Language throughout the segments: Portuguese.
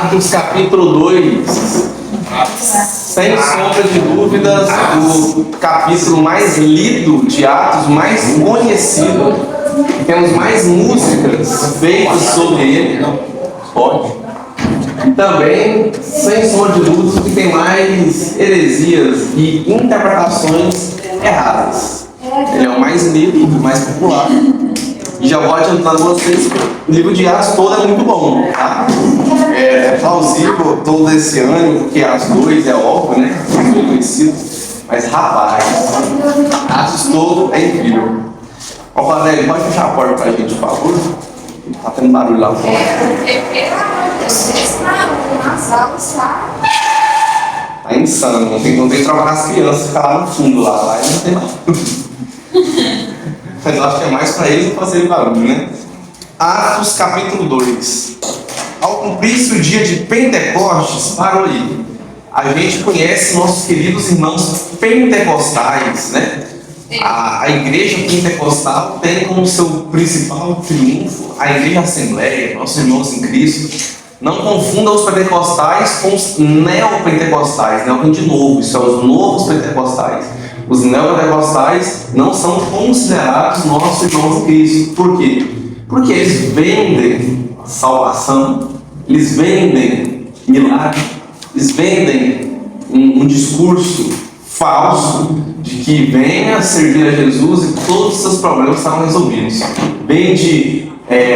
Atos capítulo 2, sem sombra de dúvidas, o capítulo mais lido de Atos, mais conhecido. Temos mais músicas feitas sobre ele. Pode. Também, sem sombra de dúvidas, que tem mais heresias e interpretações erradas. Ele é o mais lido, o mais popular. E já vou adiantando vocês que o livro de Atos todo é muito bom, tá? É plausível todo esse ano, porque Atos 2 é óbvio, né? Muito conhecido. Mas rapaz, Atos todo é incrível. Ó, Padre, pode fechar a porta pra gente, por favor? Tá tendo barulho lá fora. Tá insano, não tem que trabalhar as crianças, ficar lá no fundo lá não tem barulho. Mas eu acho que é mais para eles não fazerem barulho, né? Atos capítulo 2. Ao cumprir-se o dia de Pentecostes, parou aí. A gente conhece nossos queridos irmãos pentecostais, né? A igreja pentecostal tem como seu principal triunfo a igreja assembleia, nossos irmãos em Cristo. Não confunda os pentecostais com os neopentecostais, né? De novo, isso é os novos pentecostais. Os neopentecostais não são considerados nossos irmãos em Cristo. Por quê? Porque eles vendem salvação, eles vendem milagre, eles vendem um discurso falso de que venha servir a Jesus e todos os seus problemas estarão resolvidos. Vende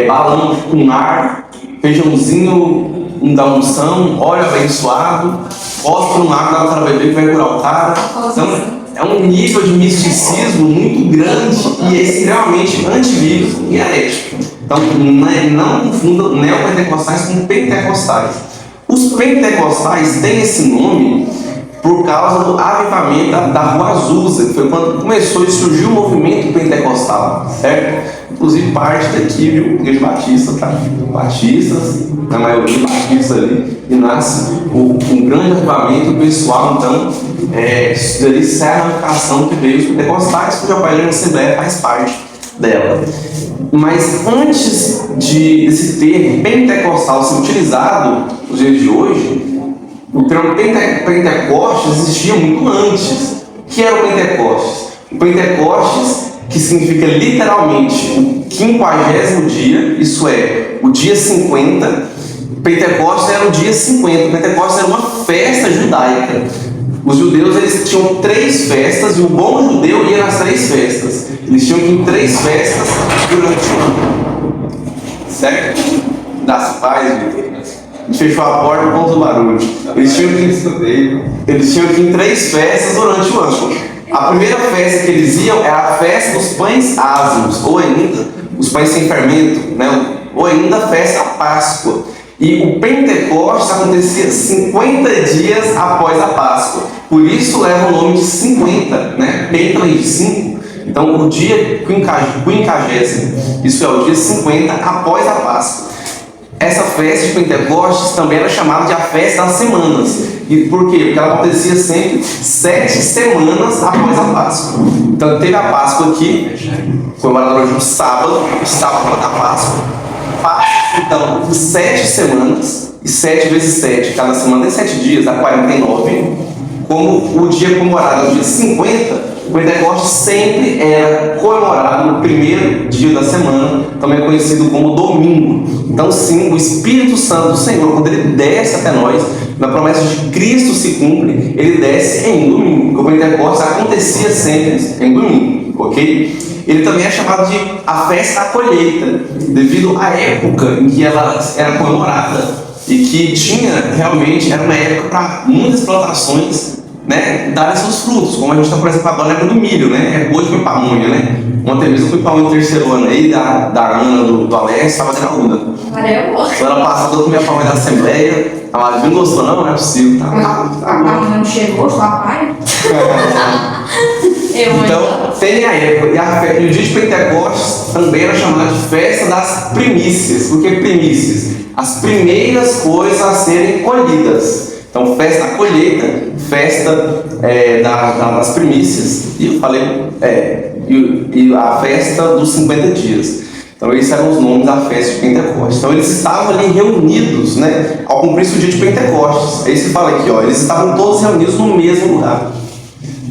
balão com ar, feijãozinho da unção, óleo abençoado, bota no mar, dá para beber que vai curar o cara. Então, é um nível de misticismo muito grande e é extremamente antibíblico e herético. Então, não confunda neopentecostais com pentecostais. Os pentecostais têm esse nome por causa do avivamento da Rua Azusa, que foi quando começou a surgir o movimento pentecostal, certo? Inclusive parte daqui, viu? Igreja Batista, tá? Batistas, na maioria batistas ali, e nasce um grande avivamento pessoal. Então, isso é a ramificação que veio dos pentecostais, cuja Paixão Assembleia faz parte dela. Mas antes desse termo pentecostal ser utilizado nos dias de hoje, o termo Pentecostes existia muito antes. O que era o Pentecostes? O Pentecostes, que significa literalmente o 50º dia, isso é, o dia 50. Pentecostes era o dia 50. Pentecostes era uma festa judaica. Os judeus eles tinham 3 festas e o bom judeu ia nas 3 festas. Eles tinham que ir em 3 festas durante o ano. Certo? Das paz, a gente fechou a porta com o barulho. Eles tinham que ir em 3 festas durante o ano. A primeira festa que eles iam era a festa dos pães ázimos, ou ainda os pães sem fermento, né? Ou ainda a festa da Páscoa. E o Pentecostes acontecia 50 dias após a Páscoa. Por isso leva o nome de 50, né? Penta de 5. Então o dia 50º, isso é o dia 50 após a Páscoa. Essa festa de Pentecostes também era chamada de a festa das semanas. E por quê? Porque ela acontecia sempre 7 semanas após a Páscoa. Então teve a Páscoa aqui, comemorada hoje no sábado da Páscoa. Então, 7 semanas, e 7 vezes 7, cada semana tem 7 dias, dá 49. Como o dia comemorado é o dia 50, o Pentecostes sempre era comemorado no primeiro dia da semana, também conhecido como domingo. Então sim, o Espírito Santo do Senhor, quando ele desce até nós, na promessa de Cristo se cumpre, ele desce em domingo. O Pentecostes acontecia sempre em domingo, ok? Ele também é chamado de a festa da colheita, devido à época em que ela era comemorada e que tinha realmente, era uma época para muitas plantações, né, darem seus frutos, como a gente está, por exemplo, agora lembra do milho, né? Hoje foi pamonha, né? Ontem mesmo eu fui pamonha no 3º ano aí, da Ana, do Alex, estava na rua. Semana passada eu comi a pamonha da Assembleia, ela não gostou, não é possível. A pamonha não chegou, sua pai? Então, tem a época, e o dia de Pentecostes também era chamado de festa das primícias. Por que primícias? As primeiras coisas a serem colhidas. Então, festa da colheita, festa das primícias, e eu falei, e a festa dos 50 dias. Então esses eram os nomes da festa de Pentecostes. Então eles estavam ali reunidos, né, ao cumprir-se o dia de Pentecostes. É isso que fala aqui, ó, eles estavam todos reunidos no mesmo lugar.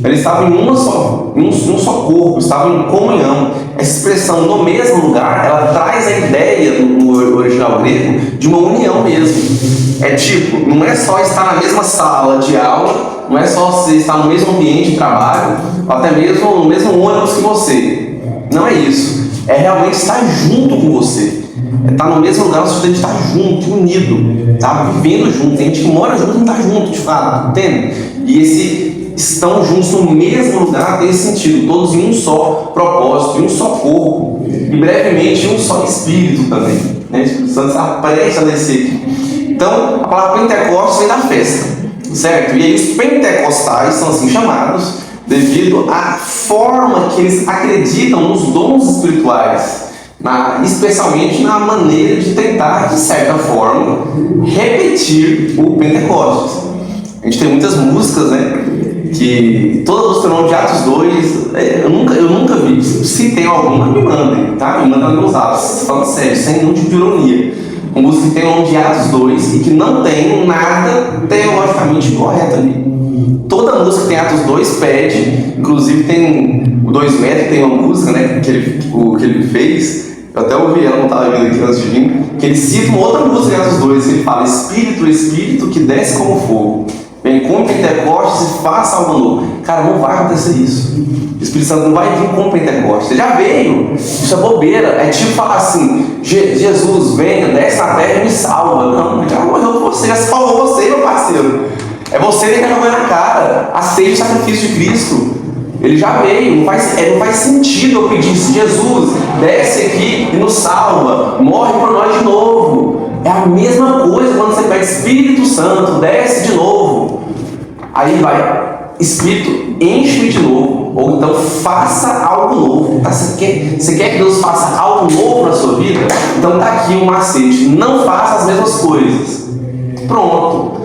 Eles estavam em um só corpo, estavam em comunhão. Essa expressão no mesmo lugar, ela traz a ideia no original grego de uma união mesmo. É tipo, não é só estar na mesma sala de aula, não é só você estar no mesmo ambiente de trabalho, ou até mesmo no mesmo ônibus que você. Não é isso. É realmente estar junto com você. É estar no mesmo lugar, no sentido de estar junto, unido, tá? Vivendo junto. Tem gente que mora junto e não está junto, de fato, entende? E esse estão juntos no mesmo lugar tem esse sentido, todos em um só propósito, em um só corpo, e brevemente em um só espírito também, né? O Espírito Santo está prestes a descer aqui. Então, a palavra Pentecostes vem da festa, certo? E aí os pentecostais são assim chamados devido à forma que eles acreditam nos dons espirituais, especialmente na maneira de tentar, de certa forma, repetir o Pentecostes. A gente tem muitas músicas, né? Que toda música tem nome de Atos 2, eu nunca vi. Se tem alguma, me mandem, tá? Me mandem nos atos, falando sério, sem nenhum tipo de ironia. Uma música que tem o nome de Atos 2 e que não tem nada teologicamente correto ali. Toda música que tem Atos 2 pede, inclusive tem o 2 metros, tem uma música, né, que ele fez, eu até ouvi ela, não estava vindo aqui antes de vir, que ele cita uma outra música em Atos 2, que ele fala: Espírito, Espírito que desce como fogo, vem com Pentecostes e faça algo novo. Cara, não vai acontecer isso. O Espírito Santo não vai vir com Pentecostes. Ele já veio. Isso é bobeira. É tipo falar assim: Jesus, venha, desce na terra e me salva. Não, ele já morreu por você, já salvou você, meu parceiro. É você que vai na cara. Aceite o sacrifício de Cristo. Ele já veio. Não faz sentido eu pedir: Jesus, desce aqui e nos salva. Morre por nós de novo. É a mesma coisa quando você pede: Espírito Santo, desce de novo. Aí vai: Espírito, enche-me de novo. Ou então faça algo novo. Tá? Você quer que Deus faça algo novo na sua vida? Então tá aqui um macete: não faça as mesmas coisas. Pronto.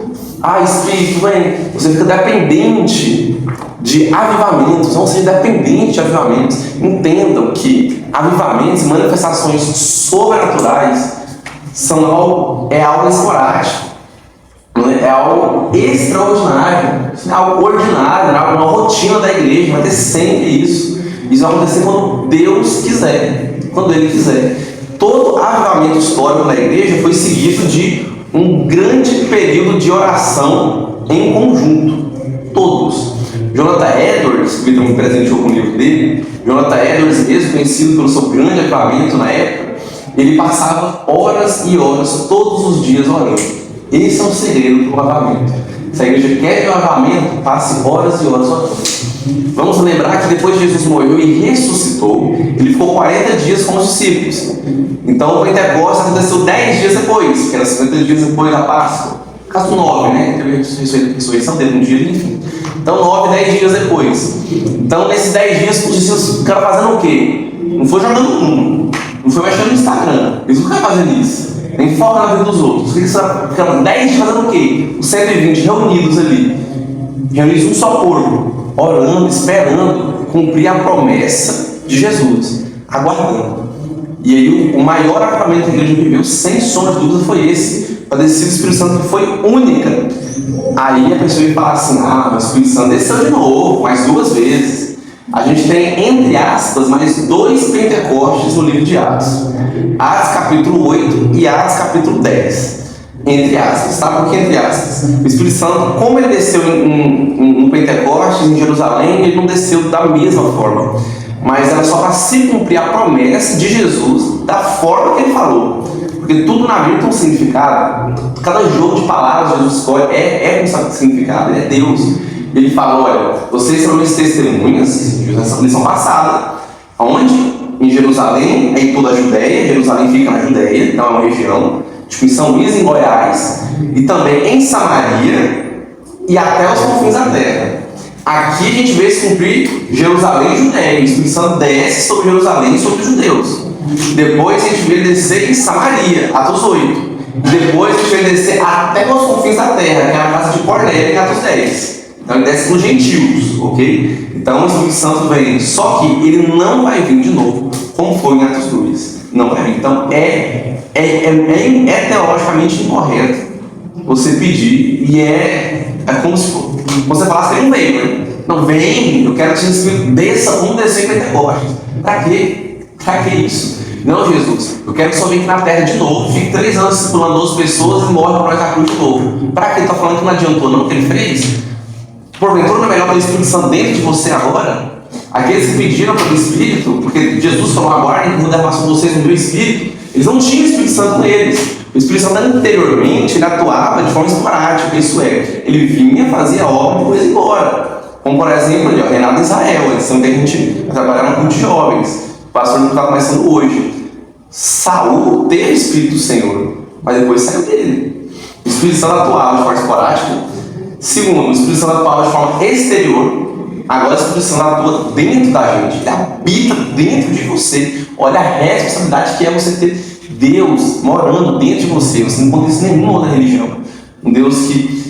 Espírito, vem. Você fica dependente de avivamentos. Não seja dependente de avivamentos. Entendam que avivamentos, manifestações sobrenaturais, é algo esporádico, é algo extraordinário, não é algo ordinário, não é uma rotina da igreja. Vai ter sempre isso. Isso vai acontecer quando Deus quiser, quando Ele quiser. Todo avivamento histórico da igreja foi seguido de um grande período de oração em conjunto. Todos. Jonathan Edwards, que o Vitor me presenteou com o livro dele, Jonathan Edwards, mesmo conhecido pelo seu grande avivamento na época, ele passava horas e horas, todos os dias orando. Esse é o segredo do avivamento. Se a igreja quer ver o avivamento, passe horas e horas orando. Vamos lembrar que depois Jesus morreu e ressuscitou, ele ficou 40 dias com os discípulos. Então o Pentecostes aconteceu 10 dias depois, que era 50 dias depois da Páscoa. Caso 9, né? Teve a ressurreição dele um dia, enfim. Então 9, 10 dias depois. Então nesses 10 dias os discípulos ficaram fazendo o quê? Não foi jogando mundo, não foi mexendo no Instagram. Eles não ficaram fazendo isso. Nem foca na vida dos outros. Eles ficaram 10 dias fazendo o quê? Os 120 reunidos ali. Reunidos em um só corpo. Orando, esperando cumprir a promessa de Jesus. Aguardando. E aí o maior avivamento que a igreja viveu, sem sombra de dúvida, foi esse. A descida do Espírito Santo, que foi única. Aí a pessoa ia falar assim: o Espírito Santo desceu de novo, mais 2 vezes. A gente tem, entre aspas, mais 2 Pentecostes no livro de Atos. Atos capítulo 8 e Atos capítulo 10. Entre aspas, tá? Por que entre aspas? O Espírito Santo, como ele desceu no Pentecostes, em Jerusalém, ele não desceu da mesma forma. Mas era só para se cumprir a promessa de Jesus da forma que ele falou. Porque tudo na Bíblia tem um significado. Cada jogo de palavras que Jesus escolhe é com significado, ele é Deus. Ele fala: olha, vocês são minhas testemunhas, nessa lição passada, onde? Em Jerusalém, em toda a Judéia. Jerusalém fica na Judéia, então é uma região, tipo em São Luís, em Goiás, e também em Samaria e até os confins da terra. Aqui a gente vê se cumprir Jerusalém e Judéia. O Espírito Santo desce sobre Jerusalém e sobre os judeus. Depois a gente vê ele descer em Samaria, Atos 8. Depois a gente vê ele descer até os confins da terra, que é a casa de Cornélio, em Atos 10. Então ele desce para os gentios, ok? Então o Espírito Santo vem, só que ele não vai vir de novo, como foi em Atos 2. Não é. Então é teologicamente incorreto você pedir, e é como se você falasse que ele não veio, né? Não vem, eu quero que o Espírito desça, vamos descer em Pentecostes. Pra quê? Pra que isso? Não, Jesus, eu quero que o Senhor venha aqui na terra de novo, fique 3 anos discipulando 12 pessoas e morre para nós na cruz de novo. Pra quê? Está falando que não adiantou não o que ele fez? Porventura não é melhor ter o Espírito Santo dentro de você agora? Aqueles que pediram pelo Espírito, porque Jesus falou, aguardem que eu vou derramar sobre vocês o meu Espírito, eles não tinham o Espírito Santo neles. O Espírito Santo anteriormente, ele atuava de forma esporádica, isso é, ele vinha, fazia a obra e depois ia embora. Como por exemplo, ali, Renato Israel, eles são que a gente vai trabalhar no grupo de jovens. O pastor não está começando hoje. Saul teve o Espírito do Senhor, mas depois saiu dele. O Espírito Santo atuava de forma esporádica. Segundo, o Espírito Santo atuava de forma exterior. Agora o Espírito Santo atua dentro da gente. Ele habita dentro de você. Olha a responsabilidade que é você ter Deus morando dentro de você. Você não encontra isso em nenhuma outra religião. Um Deus que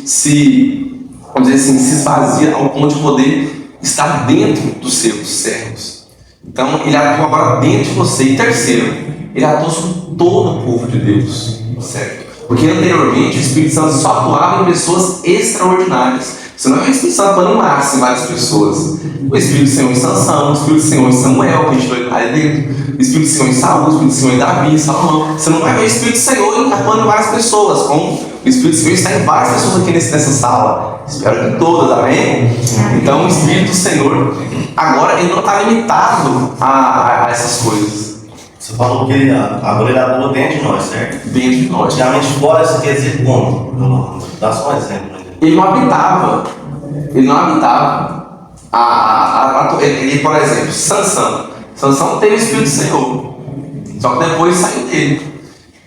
vamos dizer assim, se esvazia ao ponto de poder estar dentro dos seus servos. Então, ele atua agora dentro de você. E terceiro, ele atua sobre todo o povo de Deus. Certo? Porque anteriormente o Espírito Santo só atuava em pessoas extraordinárias. Você não é o Espírito Santo atuando em massa em várias pessoas. O Espírito do Senhor em Sansão, o Espírito do Senhor em Samuel, que a gente vai ali dentro, o Espírito do Senhor em Saul, o Espírito do Senhor em Davi, em Salomão. Você não vai ver o Espírito do Senhor atuando em várias pessoas, como o Espírito do Senhor está em várias pessoas aqui nessa sala. Espero que todas, amém? Então o Espírito do Senhor, agora ele não está limitado a essas coisas. Você falou que agora ele atua dentro de nós, certo? Dentro de nós. Antigamente fora, você quer dizer como? Dá só um exemplo. Ele não habitava. Ele não habitava. Ele, por exemplo, Sansão teve o Espírito do Senhor. Só que depois saiu dele.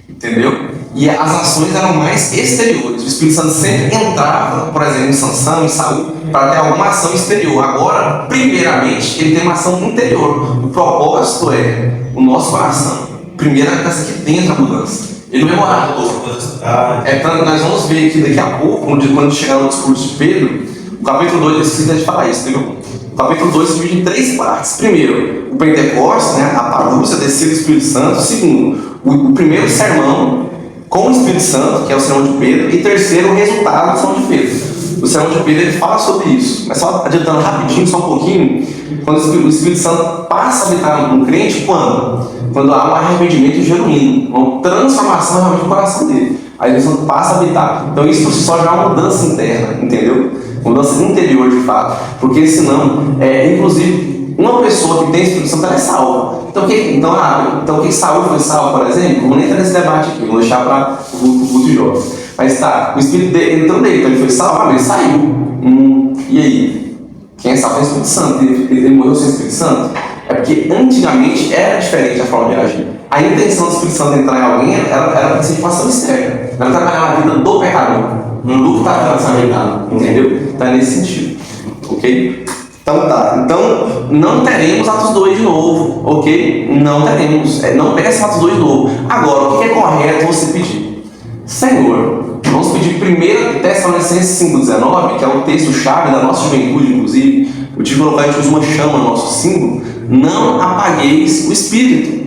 Entendeu? E as ações eram mais exteriores. O Espírito Santo sempre entrava, por exemplo, em Sansão, em Saul, para ter alguma ação exterior. Agora, primeiramente, ele tem uma ação interior. O propósito é o nosso coração. Primeiro é essa aqui dentro da mudança. Ele não é morador. Tanto nós vamos ver aqui daqui a pouco, quando chegar no discurso de Pedro, o capítulo 2, eu esqueci de falar isso, entendeu? O capítulo 2 se divide em 3 partes. Primeiro, o Pentecostes, né, a parúcia, a descida do Espírito Santo. Segundo, o primeiro sermão com o Espírito Santo, que é o sermão de Pedro. E terceiro, o resultado do sermão de Pedro. O sermão de Pedro ele fala sobre isso. Mas só adiantando rapidinho, só um pouquinho, quando o Espírito Santo passa a habitar no crente, quando há um arrependimento genuíno, uma transformação realmente do coração dele. Aí o Espírito Santo passa a habitar. Então isso por si só já é uma mudança interna, entendeu? Uma mudança interior de fato. Porque senão, inclusive, uma pessoa que tem Espírito Santo ela é salva. Então quem Saul foi salvo, por exemplo, vamos nem entrar nesse debate aqui, vou deixar para o culto de jovens. Mas tá, o Espírito dele entrou nele, então ele foi salvo, ele saiu. E aí? Quem é salvo é o Espírito Santo. Ele morreu sem o Espírito Santo? É porque antigamente era diferente a forma de agir. A intenção do Espírito Santo entrar em alguém era para ser uma ação externa. Era trabalhar na vida do pecador, no que está relacionado, entendeu? Então é nesse sentido. Ok? Então tá. Então não teremos Atos 2 de novo, ok? Não teremos. Não peça Atos 2 de novo. Agora, o que é correto você pedir? Senhor, vamos pedir 1 Tessalonicenses 5,19, que é o texto-chave da nossa juventude, inclusive. Eu tive que colocar, a gente usa uma chama no nosso símbolo. Não apagueis o Espírito.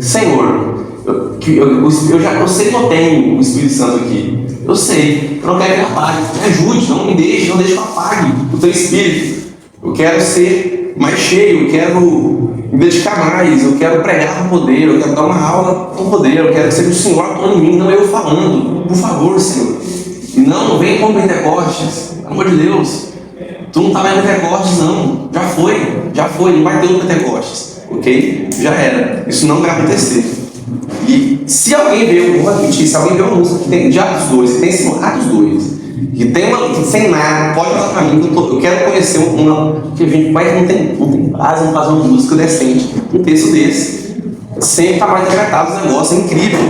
Senhor, eu sei que eu tenho o Espírito Santo aqui. Eu sei, eu não quero que ele apague. Me ajude, não deixe que eu apague o teu Espírito. Eu quero ser mais cheio, eu quero me dedicar mais, eu quero pregar com poder, eu quero dar uma aula com poder, eu quero que seja o Senhor atuando em mim, não eu falando. Por favor, Senhor. E não vem com Pentecostes, pelo amor de Deus. Tu não está mais no Pentecostes, não. Já foi, não vai ter outro Pentecostes. Ok? Já era. Isso não vai acontecer. E se alguém vê, eu vou repetir, se alguém vê uma música que tem de Atos 2, que tem esse Atos 2, que tem uma que sem nada, pode falar pra mim, eu quero conhecer uma que a gente vai, não tem base em fazer uma música decente, um texto desse. Sempre está mais interpretado os negócios, é incrível.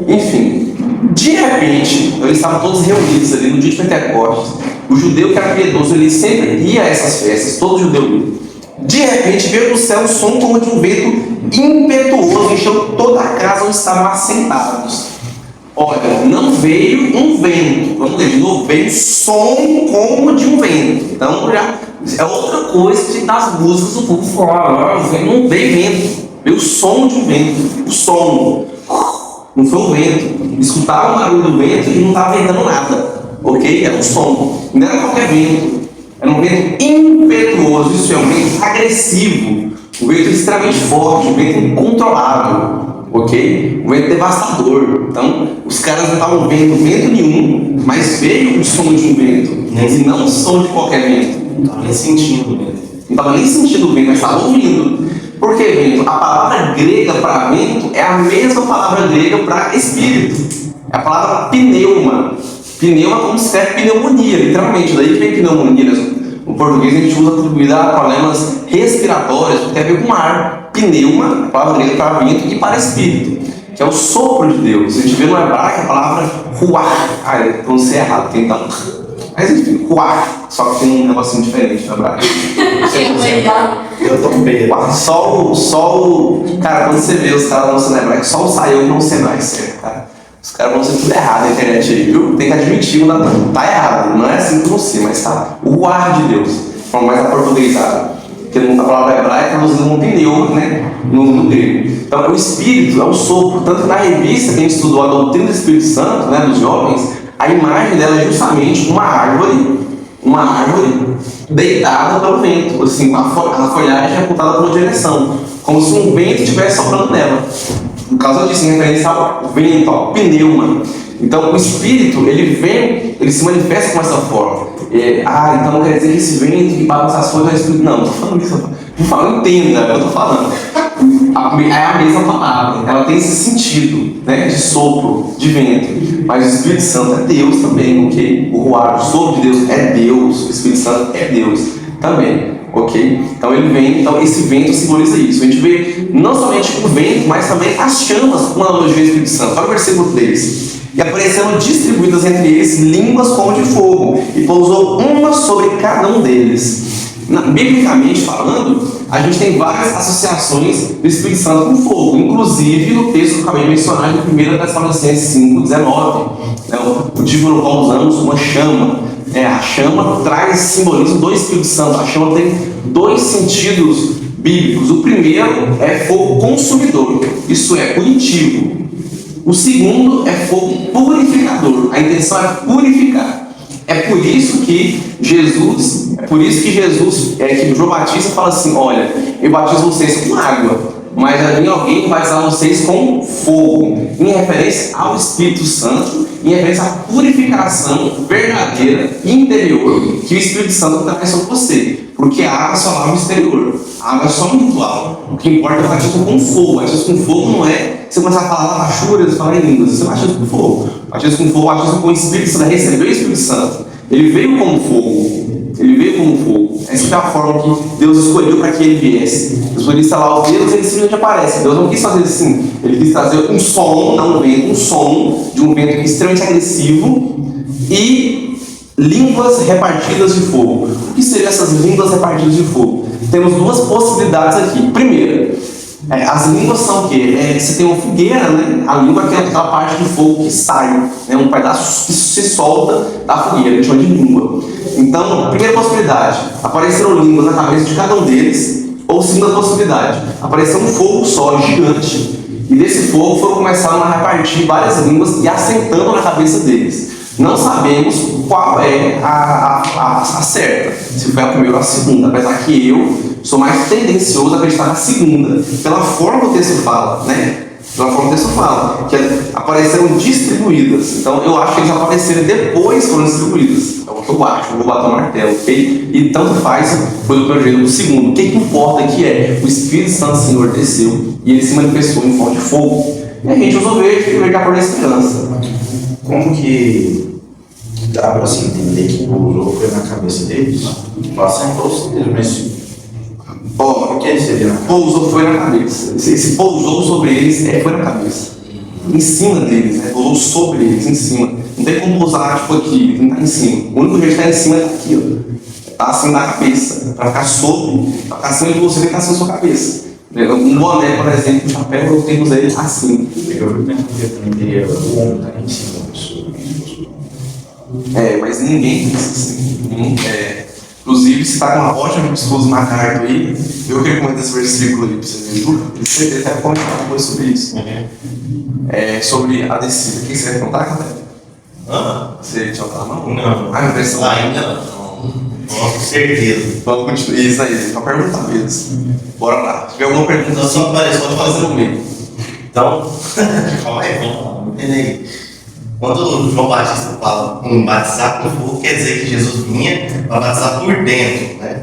Enfim, de repente, eles estavam todos reunidos ali no dia de Pentecostes. O judeu que era piedoso, ele sempre ia a essas festas, todo judeu ia. De repente veio do céu um som como de um vento impetuoso, encheu toda a casa onde estavam assentados. Olha, não veio um vento, vamos ler de novo, veio som como de um vento. Então já é outra coisa que das músicas do povo fala, não veio vento. Veio o som de um vento. O som. Não foi um vento. Escutava o barulho do vento e não estava ventando nada. Ok? Era um som. Não era qualquer vento. Era um vento impetuoso. Isso é um vento agressivo. Um vento extremamente forte. Um vento incontrolável. Ok? Um vento devastador. Então, os caras não estavam vendo vento nenhum, mas veio o som de um vento. E não o som de qualquer vento. Não estava nem sentindo mesmo. Não estava nem sentindo o vento, mas estava ouvindo. Por que vento? A palavra grega para vento é a mesma palavra grega para espírito. É a palavra pneuma. Pneuma como se fosse pneumonia, literalmente. Daí que vem pneumonia. No português a gente usa atribuída a problemas respiratórios, que tem a ver com ar. Pneuma, a palavra grega para vento e para espírito, que é o sopro de Deus. A gente vê no hebraico a palavra ruach. Eu pronunciei errado, tem então. Mas enfim, ruach, só que tem um negocinho diferente no hebraico. Eu tô bem. Cara, quando você vê os caras lançando hebraico, só o saiu não ser mais certo, cara. Os caras vão ser tudo errado na internet aí, viu? Tem que admitir, tá errado, não é assim que você, mas tá. O ruach de Deus, forma mais aportuguesada. Porque a palavra hebraica nós usamos um pneu, né? No grego. Então, o espírito é o sopro. Tanto que na revista que a gente estudou a doutrina do Espírito Santo, né, dos jovens, a imagem dela é justamente uma árvore deitada pelo vento, assim, a folhagem é apontada por uma direção, como se um vento estivesse soprando nela. Por causa disso, em referência ao vento, ao pneuma. Então, o espírito, ele se manifesta com essa forma. Então quer dizer que esse vento que balança as folhas é o espírito. Não, estou falando isso. Por favor, entenda o que eu estou falando. É a mesma palavra, ela tem esse sentido, né, de sopro, de vento. Mas o Espírito Santo é Deus também, ok? O ruar, o sopro de Deus é Deus, o Espírito Santo é Deus também, ok? Então ele vem, então esse vento simboliza isso. A gente vê não somente o vento, mas também as chamas, com a analogia do Espírito Santo. Olha o versículo 3. E apareceram distribuídas entre eles línguas como de fogo, e pousou uma sobre cada um deles. Biblicamente falando, a gente tem várias associações do Espírito Santo com fogo, inclusive no texto que eu acabei de mencionar, no 1 Tessalonicenses 5:19, o tipo no qual usamos uma chama. A chama traz simbolismo do Espírito Santo. A chama tem dois sentidos bíblicos. O primeiro é fogo consumidor, isso é punitivo. O segundo é fogo purificador. A intenção é purificar. É por isso que Jesus, que João Batista fala assim: olha, eu batizo vocês com água, mas vai vir alguém que vai batizar vocês com fogo, em referência ao Espírito Santo, em referência à purificação verdadeira e interior que o Espírito Santo traz sobre você. Porque a água só lava o exterior, a água é só um ritual. O que importa é o batismo com fogo. O batismo com fogo não é você começar a falar lavachuras, falar em línguas. Isso é batismo com fogo. Batismo com fogo, batismo com o Espírito Santo, recebeu o Espírito Santo. Ele veio como fogo. Ele veio como fogo. Essa é a forma que Deus escolheu para que ele viesse. Deus podia instalar os dedos e ele simplesmente aparece. Deus não quis fazer assim. Ele quis trazer um som, não um vento, um som de um vento extremamente agressivo e línguas repartidas de fogo. O que seriam essas línguas repartidas de fogo? Temos duas possibilidades aqui. Primeira, as línguas são o quê? Você tem uma fogueira, né? A língua é aquela parte de fogo que sai, né? Um pedaço que se solta da fogueira, a gente chama de língua. Então, primeira possibilidade, apareceram línguas na cabeça de cada um deles. Ou segunda possibilidade, apareceu um fogo só, gigante, e desse fogo foram começando a repartir várias línguas e assentando na cabeça deles. Não sabemos qual é a certa, se foi a primeira ou a segunda, apesar que eu sou mais tendencioso a acreditar na segunda, pela forma que o texto fala, né? Pela forma que o texto fala, que apareceram distribuídas. Então eu acho que eles apareceram depois foram distribuídas. É o que eu acho, eu vou bater o martelo, ok? E tanto faz, foi do primeiro jeito do segundo. O que importa aqui é o Espírito Santo do Senhor desceu e ele se manifestou em forma de fogo. E a gente usou verde e veio a cor da esperança. Como que dá para assim, entender que pousou foi na cabeça deles? Passando para os deles, mas o que seria na cabeça? Pousou foi na cabeça. Esse pousou sobre eles foi na cabeça. Em cima deles, né? Pousou sobre eles, em cima. Não tem como pousar tipo aqui, não está em cima. O único jeito de estar em cima é aqui, ó. Está assim na cabeça. Para ficar sobre, para ficar acima de você, tem que estar assim na sua cabeça. Um boné, por exemplo, um chapéu, eu tenho que usar ele assim. Eu também teria o ombro tá em cima da pessoa. Mas ninguém pensa assim. Inclusive, se está com uma ótima pessoa na carta aí, eu recomendo esse versículo aí para você ver. Você deve comentar uma coisa sobre isso. Sobre a descida. O que você vai contar, cara? Você tinha outra mão? Não. Ah, impressão. Ainda não. Com certeza. Vamos continuar. Isso aí, só perguntar mesmo. Bora lá. Se tiver alguma pergunta, Então, só parece, pode fazer no meio. Então, calma aí, vamos lá. Entendei. Quando João Batista fala em batizar com fogo, quer dizer que Jesus vinha para batizar por dentro, né?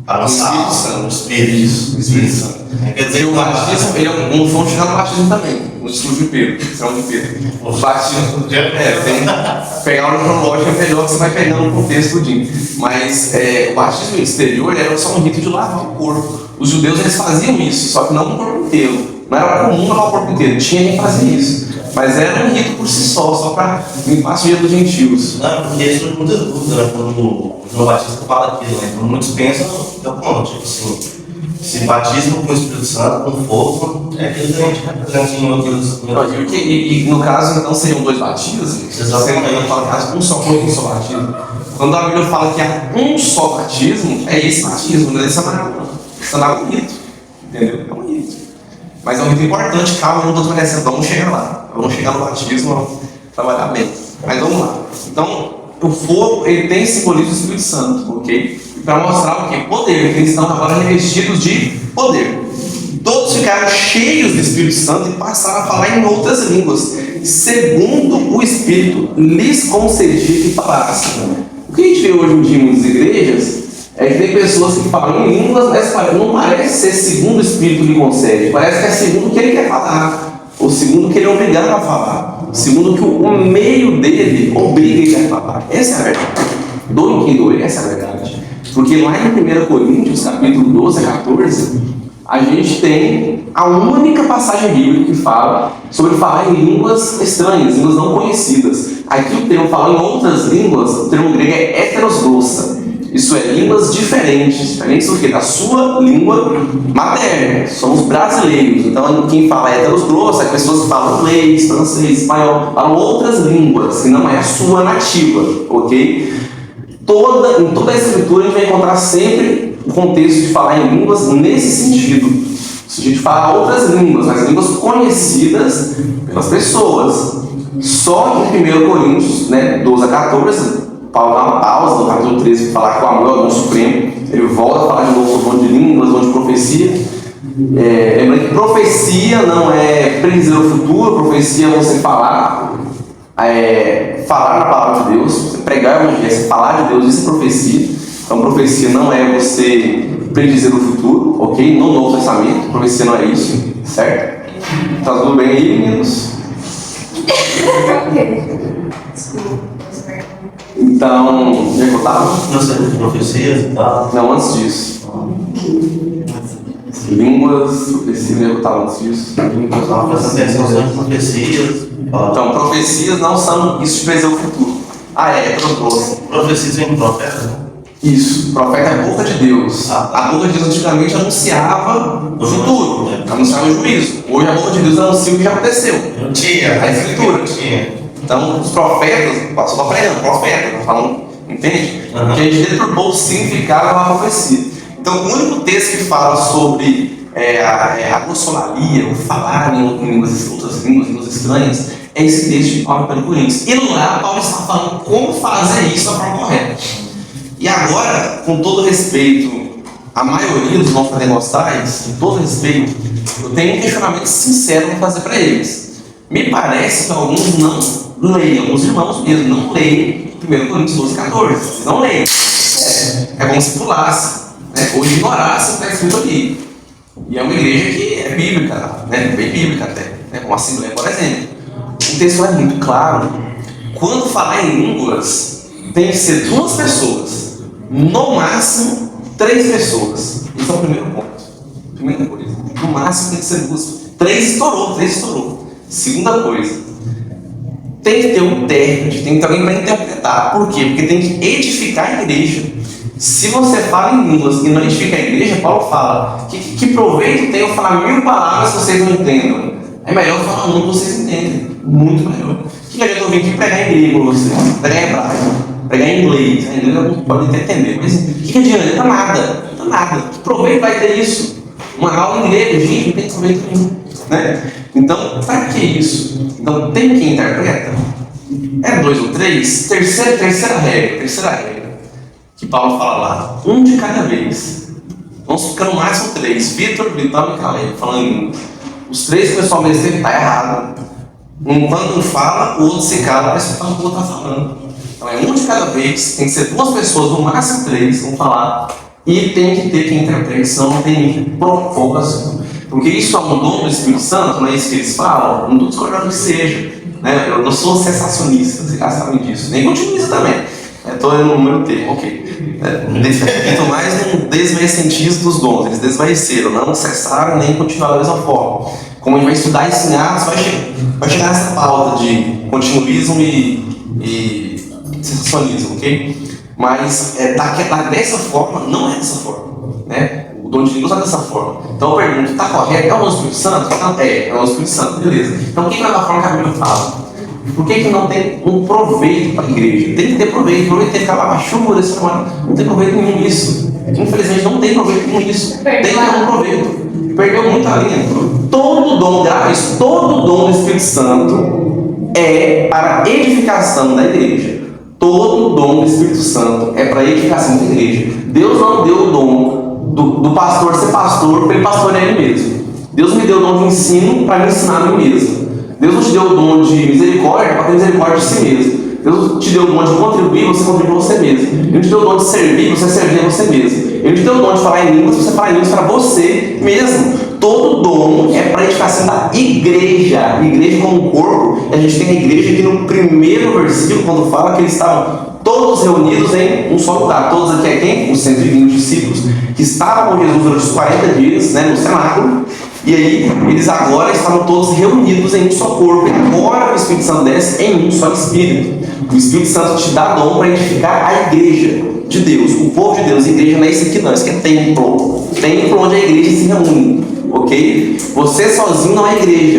Para o Espírito Santo. Quer dizer que o batismo, ele é um fonte do batismo também, no estudo de Pedro, serão de Pedro. O batismo, tem pegar uma cronológica melhor que você vai pegando o contexto tudinho. Mas o batismo exterior era só um rito de lavar o corpo. Os judeus eles faziam isso, só que não o corpo inteiro. Não era comum lavar o corpo inteiro, tinha quem fazia isso. Mas era um rito por si só para limpar a sujeira dos gentios. Não, porque isso é muita dúvida, né? Quando o João Batista fala aquilo, né? Então, muitos pensam, tipo assim, se batismo com o Espírito Santo, com fogo, é aquilo que a gente representa em outros. E no caso, então, seriam dois batismos? Exatamente. Você fala que há um só corpo, um só batismo. Quando a Bíblia fala que há um só batismo, é esse batismo, não é esse amarelo. Isso não é um rito. Entendeu? É um rito. Mas é um rito importante, calma, não estou desmerecendo, vamos chegar lá. Vamos chegar no batismo, vamos trabalhar bem. Mas vamos lá. Então, o fogo, ele tem simbolismo do Espírito Santo, ok? Para mostrar o quê? Poder. Eles estão agora revestidos de poder. Todos ficaram cheios do Espírito Santo e passaram a falar em outras línguas, segundo o Espírito lhes concedia que falassem. O que a gente vê hoje em dia em muitas igrejas é que tem pessoas que falam em línguas, mas não parece ser segundo o Espírito lhe concede, parece que é segundo o que ele quer falar, ou segundo o que ele é obrigado a falar, segundo o que o meio dele obriga ele a falar. Essa é a verdade. Doe quem doer, essa é a verdade. Porque lá em 1 Coríntios, capítulo 12 a 14, a gente tem a única passagem bíblica que fala sobre falar em línguas estranhas, línguas não conhecidas. Aqui o termo falar em outras línguas, o termo grego é heterosglossa. Isso é, línguas diferentes do que? Da sua língua materna. Somos brasileiros, então quem fala heterosglossa é pessoas que falam inglês, francês, espanhol, falam outras línguas, que não é a sua nativa, ok? Em toda a escritura a gente vai encontrar sempre o contexto de falar em línguas nesse sentido. Se a gente fala outras línguas, mas línguas conhecidas pelas pessoas. Só em 1 Coríntios, 12 a 14, Paulo dá uma pausa no capítulo 13 para falar que o amor é o dom supremo. Ele volta a falar de novo sobre o dom de línguas, dom de profecia. Lembrando que profecia não é predizer o futuro, profecia é você falar na palavra de Deus, você pregar o evangelho, você falar de Deus, isso é profecia. Então profecia não é você predizer o futuro, ok? No Novo Testamento, profecia não é isso, certo? Tá tudo bem aí, meninos? Então, já que eu estava? Não sei de profecias e tal. Não, antes disso. Línguas, profecias, já que eu estava antes disso. Estava prestando atenção sobre profecias. Então, profecias não são isso de prever o futuro. Heterosglossa. Profecias vem profeta, né? Isso, profeta é a boca de Deus. A boca de Deus antigamente anunciava o futuro, anunciava o juízo. Hoje a boca de Deus anuncia o que já aconteceu. Não tinha. A escritura. Não tinha. Então, os profetas, passou para aprendendo, profeta, tá falando, entende? Uhum. Que a gente deturpou o significado da profecia. Então, o único texto que fala sobre a glossolalia, o falar em outras línguas estranhas, é esse texto de Paulo para Coríntios. E lá, Paulo está falando como fazer isso da forma correta. E agora, com todo respeito, a maioria dos irmãos pentecostais, com todo respeito, eu tenho um questionamento sincero para fazer para eles. Me parece que alguns não leem, alguns irmãos mesmo não leem 1 Coríntios 12, 14. Não leem. É como se pulasse, ou ignorasse o que está escrito ali. E é uma igreja que é bíblica, bem bíblica até, como a Assembleia, por exemplo. O texto é muito claro. Quando falar em línguas, tem que ser 2 pessoas, no máximo 3 pessoas. Esse é o primeiro ponto. Primeira coisa. No máximo tem que ser 2. 3 estourou. Segunda coisa, tem que ter um intérprete, tem que ter alguém para interpretar. Por quê? Porque tem que edificar a igreja. Se você fala em línguas e não edifica a igreja, Paulo fala que proveito tem eu falar 1000 palavras que vocês não entendam. É melhor eu falar uma que vocês entendem. Muito melhor. O que adianta eu vir aqui pregar em grego com vocês? Pregar em hebraico. pregar em inglês. Em inglês alguns podem até entender, mas o que adianta? Nada. Que proveito vai ter isso? Uma aula em grego, gente, não tem proveito nenhum. Né? Então, para que isso? Então, tem quem interpreta? É 2 ou 3? Terceira regra, que Paulo fala lá, um de cada vez. Vamos ficar no máximo 3. Vitor, Vitão e Caleb, falando em língua. Os 3 começam ao mesmo tempo, está errado. Quando um fala, o outro se cala para escutar o que o outro está falando. Então é um de cada vez, tem que ser 2 pessoas, no máximo 3, vão falar. E tem que ter quem interprete, senão não tem propósito. Porque isso é um dom do Espírito Santo, não é isso que eles falam? Não estou discordando que seja. Né? Eu não sou sensacionista, vocês já sabem disso. Nem continuista também. Estou no meu termo, ok. Quanto mais um desvanecimento dos dons, eles desvaneceram, não cessaram nem continuaram da mesma forma. Como a gente vai estudar e ensinar, vai chegar nessa pauta de continuismo e sensacionismo, ok? Mas dessa forma, não é dessa forma. Né? O dom de línguas não é dessa forma. Então eu pergunto, está correto? É o dom do Espírito Santo? É o dom do Espírito Santo, beleza. Então quem vai da forma que a Bíblia fala? Por que não tem um proveito para a igreja? Tem que ter proveito tem que ficar lá machuca desse forma. Não tem proveito nenhum nisso. Infelizmente não tem proveito nenhum nisso. Tem que ter um proveito. Perdeu muita linha. Todo dom, grave, todo dom do Espírito Santo é para edificação da igreja. Todo dom do Espírito Santo é para edificação da igreja. Deus não deu o dom do pastor ser pastor para ele pastorear ele mesmo. Deus me deu o dom de ensino para me ensinar a mim mesmo. Deus não te deu o dom de misericórdia para ter misericórdia de si mesmo. Deus te deu o dom de contribuir, você contribui você mesmo. Ele não te deu o dom de servir, você servir a você mesmo. Ele te deu o dom de falar em línguas, você fala em línguas para você mesmo. Todo dom é para a edificação da igreja. A igreja como um corpo. A gente tem a igreja aqui no primeiro versículo, quando fala que eles estavam todos reunidos em um só lugar. Todos aqui é quem? Os 120 discípulos que estavam com Jesus durante os 40 dias, né, no cenáculo. E aí, eles agora estavam todos reunidos em um só corpo. E agora o Espírito Santo desce em um só Espírito. O Espírito Santo te dá dom para edificar a igreja de Deus, o povo de Deus. A igreja não é isso aqui não, isso aqui é templo. Templo onde a igreja se reúne, ok? Você sozinho não é igreja.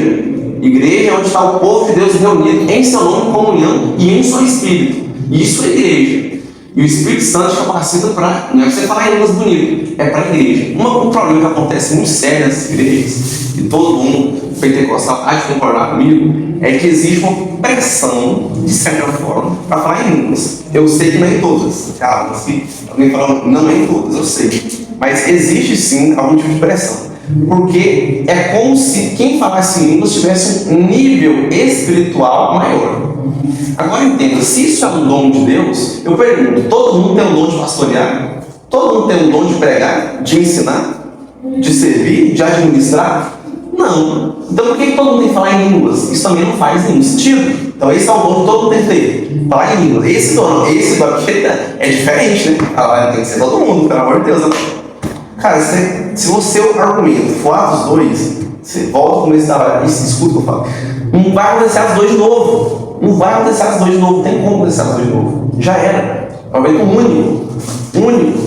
Igreja é onde está o povo de Deus reunido em seu nome, em comunhão e em um só Espírito. Isso é igreja. E o Espírito Santo te capacita para, não é você falar em línguas bonitas, é para a igreja. Um problema que acontece muito sério nessas igrejas, e todo mundo pentecostal há de concordar comigo, é que existe uma pressão, de certa forma, para falar em línguas. Eu sei que não é em todas, calma, se alguém fala, não é em todas, eu sei. Mas existe sim algum tipo de pressão. Porque é como se quem falasse em línguas tivesse um nível espiritual maior. Agora entenda, se isso é um dom de Deus, eu pergunto, todo mundo tem um dom de pastorear? Todo mundo tem um dom de pregar, de ensinar, de servir, de administrar? Não. Então por que todo mundo tem que falar em línguas? Isso também não faz nenhum sentido. Então esse é o dom que todo mundo tem que ter, falar em línguas. Esse dom é diferente, né? Ah, tem que ser todo mundo, pelo amor de Deus. Cara, se você argumento for Atos 2, você volta como esse escuta que eu falo. Não vai acontecer as 2 de novo. Não vai acontecer as 2 de novo. Tem como acontecer as 2 de novo. Já era. É um evento único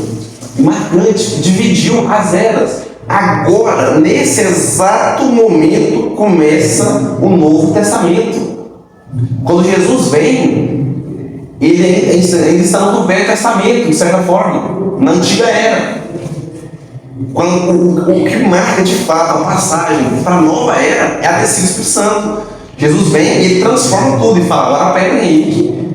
e marcante. Dividiu as eras. Agora, nesse exato momento, começa o Novo Testamento. Quando Jesus vem, ele ainda está no Velho Testamento, de certa forma. Na antiga era. Quando o que marca de fato a passagem para a nova era é a descida do Espírito Santo. Jesus vem e ele transforma tudo e fala, agora peguem aí,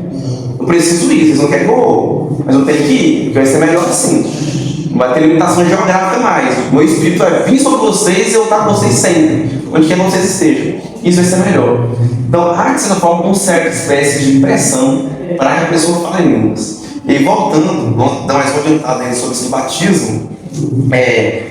eu preciso ir, vocês não querem que eu vou, mas eu tenho que ir, porque vai ser melhor assim. Não vai ter limitação geográfica mais. O meu Espírito vai vir sobre vocês e eu estar com vocês sempre, onde quer que vocês estejam. Isso vai ser melhor. Então há de certa forma uma certa espécie de pressão para que a pessoa fale em línguas. E aí, voltando, vamos dar mais uma adiantada sobre esse batismo.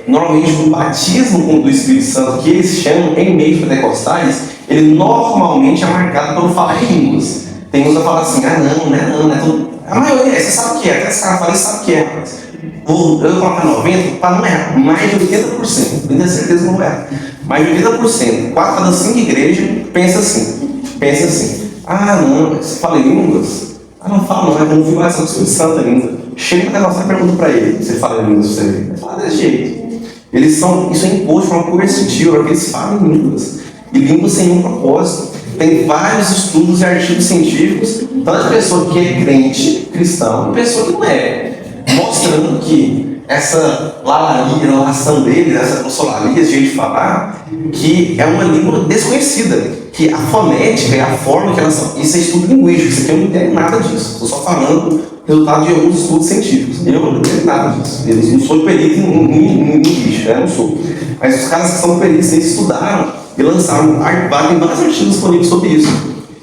Normalmente o batismo do Espírito Santo que eles chamam em meios pentecostais, ele normalmente é marcado pelo falar em línguas. Tem uns que falam assim, não é tudo. A maioria, você sabe o que é, até esse cara fala, sabe o que é, mas eu vou colocar 90% para não errar, mais de 80%, eu tenho certeza que não erra. Mais de 80%, 4 cada 5 igrejas pensa assim, não, você fala em línguas? Não fala não, é configuração do Espírito Santo ainda. Chega até nossa pergunta para ele, você fala em línguas, você vê. Ele fala desse jeito. Isso é imposto para uma coercitiva, para que eles falem em línguas. E línguas sem um propósito. Tem vários estudos e artigos científicos, tanto de pessoa que é crente, cristão e pessoa que não é. Mostrando que essa lalaria, narração deles, essa consolarias, de jeito de falar, que é uma língua desconhecida, que a fonética e a forma que elas são, isso é estudo linguístico, isso aqui eu não entendo nada disso, estou só falando resultado de alguns estudos científicos, eu não entendo nada disso, eu não sou perito em linguística, eu não sou, mas os caras que são peritos, eles estudaram e lançaram vários artigos disponíveis sobre isso,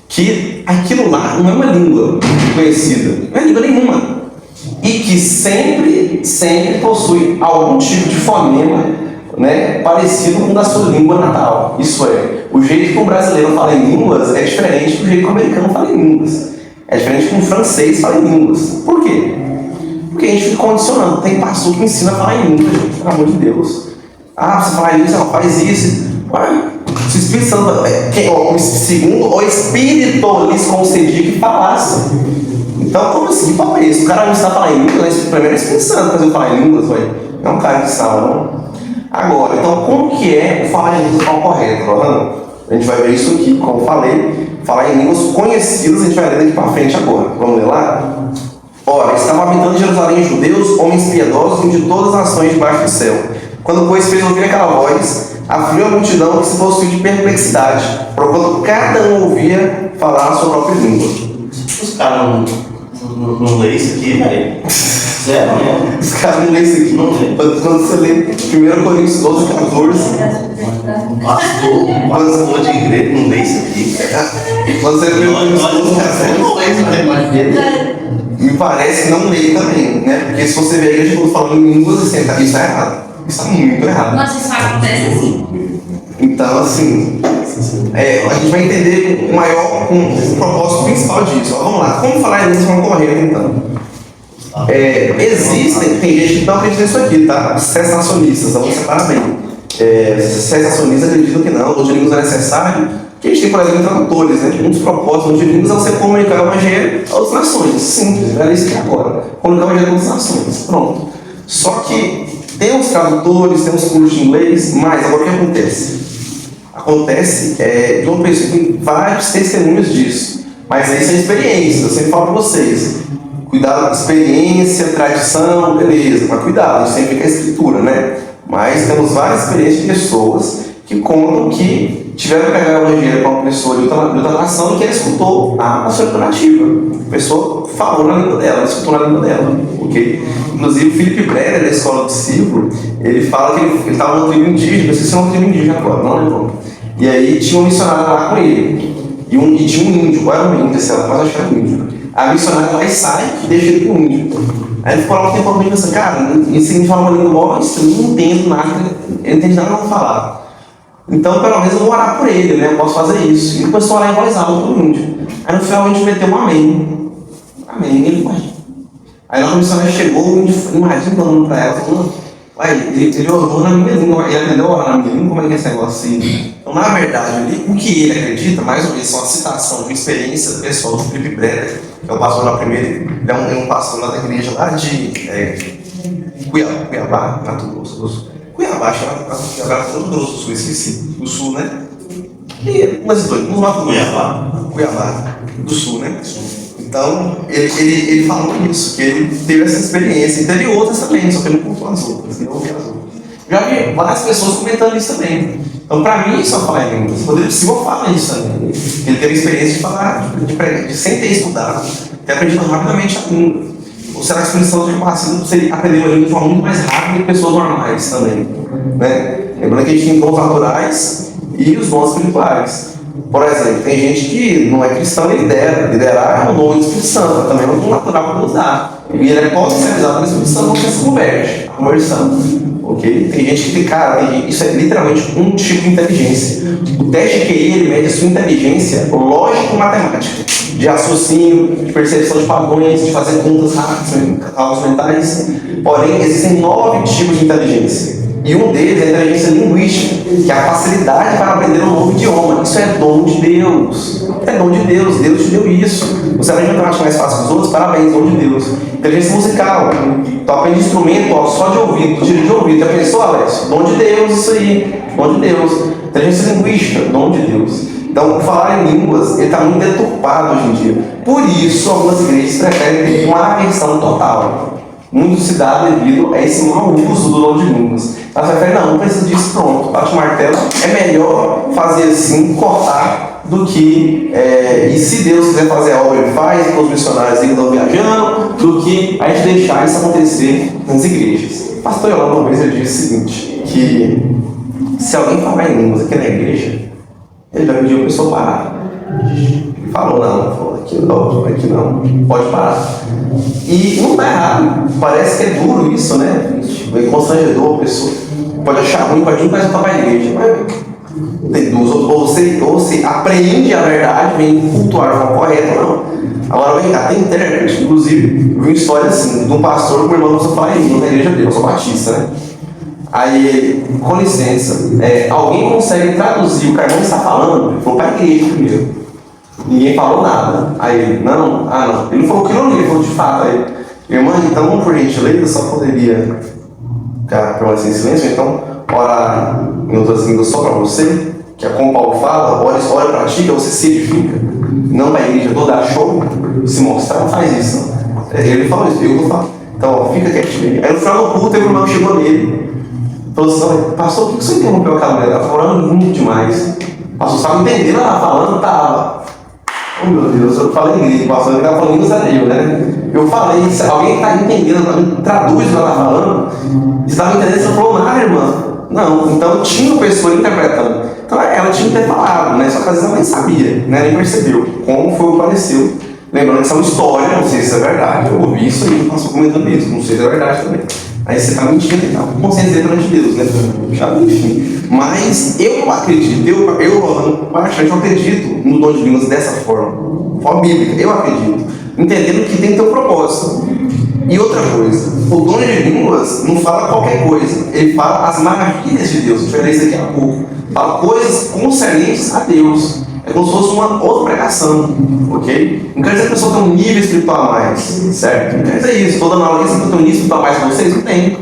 que aquilo lá não é uma língua conhecida, não é língua nenhuma, e que sempre possui algum tipo de fonema, né, parecido com o da sua língua natal. Isso é, o jeito que um brasileiro fala em línguas é diferente do jeito que o americano fala em línguas. É diferente que um francês fala em línguas. Por quê? Porque a gente fica condicionando. Tem pastor que ensina a falar em línguas, gente, pelo amor de Deus. Ah, você fala isso, não, faz isso. Ué, se o Espírito Santo, segundo o Espírito lhes concedia que falasse. Então, como assim? Que papo é esse? O cara não está falando em línguas, primeiro é Espírito Santo fazer falar em línguas, ué. Não é um cara que estava, não. Agora, então, como que é o falar em línguas correto? A gente vai ver isso aqui, como eu falei, falar em línguas conhecidas, a gente vai ler daqui para frente agora. Vamos ler lá? Ora, estavam habitando em Jerusalém judeus, homens piedosos de todas as nações debaixo do céu. Quando, pois, fez ouvir aquela voz, afliu a multidão que se possuía de perplexidade, porquanto cada um ouvia falar a sua própria língua. Os caras não lêem isso aqui, velho. Sério, né? Os caras não lêem isso aqui. Quando você lê 1 Coríntios 12, 14, Um pastor de igreja não lê isso aqui. quando você lê 1 Coríntios 12, 14, não lê isso aqui. me parece que não leio também, né? Porque se você vê a igreja toda falando em línguas, assim, isso está errado. Isso está muito errado. Nossa, isso acontece assim. Então, assim, a gente vai entender o propósito principal disso. Ó, vamos lá, como falar em línguas de forma correta, então? Tem gente que não acredita nisso aqui, tá? Cessacionistas, vamos separar bem. Cessacionistas acreditam que não, o de línguas é necessário. Que a gente tem, por exemplo, tradutores, né? Um dos propósitos de línguas é você comunicar o evangelho a outras nações. Simples, era isso que é agora. Comunicar o evangelho a outras nações. Pronto. Só que tem os tradutores, tem os cursos de inglês, mas agora o que acontece? Acontece de uma pessoa que tem vários testemunhos disso. Mas aí são experiências, eu sempre falo para vocês. Cuidado com experiência, tradição, beleza, mas cuidado, a gente sempre fica a escritura, né? Mas temos várias experiências de pessoas que contam que tiveram que pegar o evangelho com uma pessoa de outra nação e que ela escutou a sua nativa. A pessoa falou na língua dela, escutou na língua dela, ok? Inclusive, o Philip Brenner, da Escola do Discípulo, ele fala que ele estava numa tribo indígena, eu sei se é uma tribo indígena agora, não lembro. E aí tinha um missionário lá com ele, e tinha um índio, qual era um índio, sei lá, mas acho que era um índio. A missionária vai e sai e deixa ele com o índio. Aí ele ficou lá um tempo e pensando, cara, isso me fala uma língua mó, eu não entendo nada, eu não entendo nada que eu vou falar. Então, pelo menos eu vou orar por ele, né? Eu posso fazer isso. E ele começou a orar em voz alta pro índio. Aí no final o índio meteu um amém. Amém, ele imagina. Aí na missionária chegou, o índio imagina falando pra ela, falando, ele orou na minha língua, ele aprendeu a orar na minha língua, como é que é esse negócio assim? Então, na verdade, o que ele acredita, mais uma vez, só uma citação de uma experiência pessoal do Philip Brenner, que é o pastor lá primeiro, ele é um pastor lá da igreja lá de Cuiabá, Mato Grosso do Sul. Cuiabá, Mato Grosso do Sul, esqueci, do Sul, né? E, mas dois, no Mato Grosso, Cuiabá, do Sul, né? Então, ele falou isso, que ele teve essa experiência, e teve outras também, só que ele não contou as outras, eu ouvi as outras. Já vi várias pessoas comentando isso também. Então, para mim, isso é falar em línguas. Rodrigo Silva fala isso também. Ele teve a experiência de falar, de sem ter estudado, ter aprendido rapidamente a língua. Ou será que a expressão de capacidade você aprendeu a língua de forma muito mais rápida que pessoas normais também? Né? Lembrando que a gente tem dons naturais e os dons espirituais. Por exemplo, tem gente que não é cristão e liderar é um dom do Espírito Santo, também é um dom natural para usar. E ele é potencializado no Espírito Santo, você se converte, a conversão. Ok? Tem gente que tem, cara, isso é literalmente um tipo de inteligência. O teste de QI, ele mede a sua inteligência lógico-matemática, de raciocínio, de percepção de padrões, de fazer contas rápidas, cálculos mentais. Porém, existem 9 tipos de inteligência. E um deles é a inteligência linguística, que é a facilidade para aprender um novo idioma. Isso é dom de Deus. É dom de Deus, Deus te deu isso. Você aprende matemática mais fácil que os outros? Parabéns, dom de Deus. Inteligência musical. Tu aprende instrumento só de ouvido, tiro de ouvido. Já pensou, Alex? Dom de Deus, isso aí. Dom de Deus. Inteligência linguística, dom de Deus. Então, falar em línguas, ele está muito deturpado hoje em dia. Por isso, algumas igrejas preferem ter uma aversão total. Muito se dá devido a esse mau uso do dom de línguas. Elas preferem, não precisa disso, pronto, bate o martelo. É melhor fazer assim, cortar, do que, e se Deus quiser fazer a obra, ele faz, os missionários estão viajando, do que a gente deixar isso acontecer nas igrejas. O pastor Yolanda, uma vez, ele disse o seguinte, que se alguém falar em línguas aqui na igreja, ele vai pedir a pessoa parar. Ele falou, não, aqui não, pode parar. E não está errado, parece que é duro isso, né? É constrangedor a pessoa. Pode achar ruim, pode nunca estar para a igreja, mas tem duas, ou você apreende a verdade, vem cultuar de forma correta ou não. Agora vem cá, tem intérprete, inclusive, eu vi uma história assim, de um pastor que o irmão não precisa falar em língua na igreja dele, eu sou batista, né? Aí, com licença, alguém consegue traduzir o que o irmão está falando? Ele falou para a igreja primeiro. Ninguém falou nada. Aí ele, não. Ele não falou que não, ele falou de fato. Aí, irmã, então, por gentileza, só poderia permanecer em silêncio, então, orar em outras línguas só para você, que é como Paulo fala, ora e pratica, você se edifica. Não para a igreja toda show, se mostrar, não faz isso. Não. Ele falou isso, eu vou falar. Então, fica quietinho. Aí no final do culto, teve um irmão que chegou nele. Falou assim, pastor, por que você interrompeu aquela mulher? Ela estava orando muito demais. Pastor, estava entendendo, ela estava falando, estava. Oh meu Deus, eu falei inglês, pastor, ele estava falando inglês, era eu, né? Eu falei, se alguém está entendendo, traduz o que ela está falando. Você estava entendendo, você não falou nada, irmã. Não, então tinha uma pessoa interpretando. Então ela tinha que ter falado, né? Só que às vezes ela nem sabia, né? Nem percebeu como foi o que pareceu. Lembrando que isso é uma história, não sei se é verdade. Eu ouvi isso aí, passou comentando isso, não sei se é verdade também. Aí você está mentindo e tal, consciência perante Deus, né? Já, enfim. Mas eu acredito, eu acredito no dom de línguas dessa forma bíblica, eu acredito. Entendendo que tem que ter um propósito. E outra coisa, o dom de línguas não fala qualquer coisa, ele fala as maravilhas de Deus. A gente vai ler isso daqui a pouco. Fala coisas concernentes a Deus. É como se fosse uma outra pregação, ok? Não quer dizer que a pessoa tem um nível espiritual a mais, certo? Não quer dizer isso. Estou dando aula aqui, se eu tenho um nível espiritual a mais que vocês, não tem.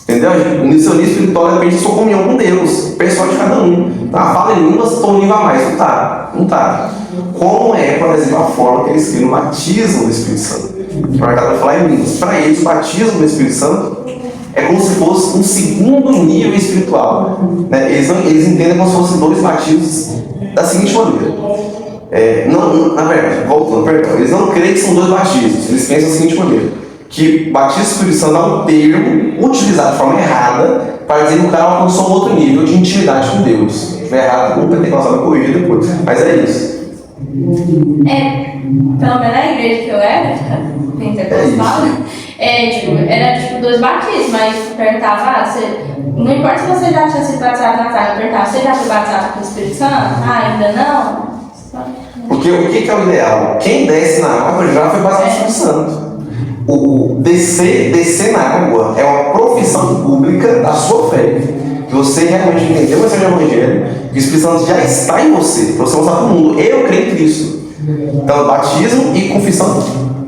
Entendeu? O seu nível espiritual depende da sua comunhão com Deus, pessoal de cada um. Tá? Fala em línguas, estou um nível a mais. Não tá. Não tá. Como é, por exemplo, a forma que eles criam o batismo do Espírito Santo? Para cada falar em línguas. Para eles, o batismo do Espírito Santo é como se fosse um segundo nível espiritual. Né? Eles entendem como se fossem dois batismos da seguinte maneira. Na verdade, voltando, perdão, eles não creem que são dois batismos. Eles pensam da seguinte maneira: que batismo do Espírito Santo é um termo utilizado de forma errada para dizer que o cara alcançou um outro nível de intimidade com Deus. Se estiver errado, o pentecostal vai corrigir depois. Mas é isso. Pelo menos na igreja que eu era, pentecostal, era dois batismos, mas perguntava, não importa se você já tinha sido batizado na água, eu perguntava, você já foi batizado com o Espírito Santo? Ainda não? Porque o que é o ideal? Quem desce na água já foi batizado com o Espírito Santo. O descer na água é uma profissão pública da sua fé. Que você realmente entendeu o mensagem do Evangelho, que o Espírito Santo já está em você, para você mostrar para o mundo, eu creio em Cristo. Então, batismo e confissão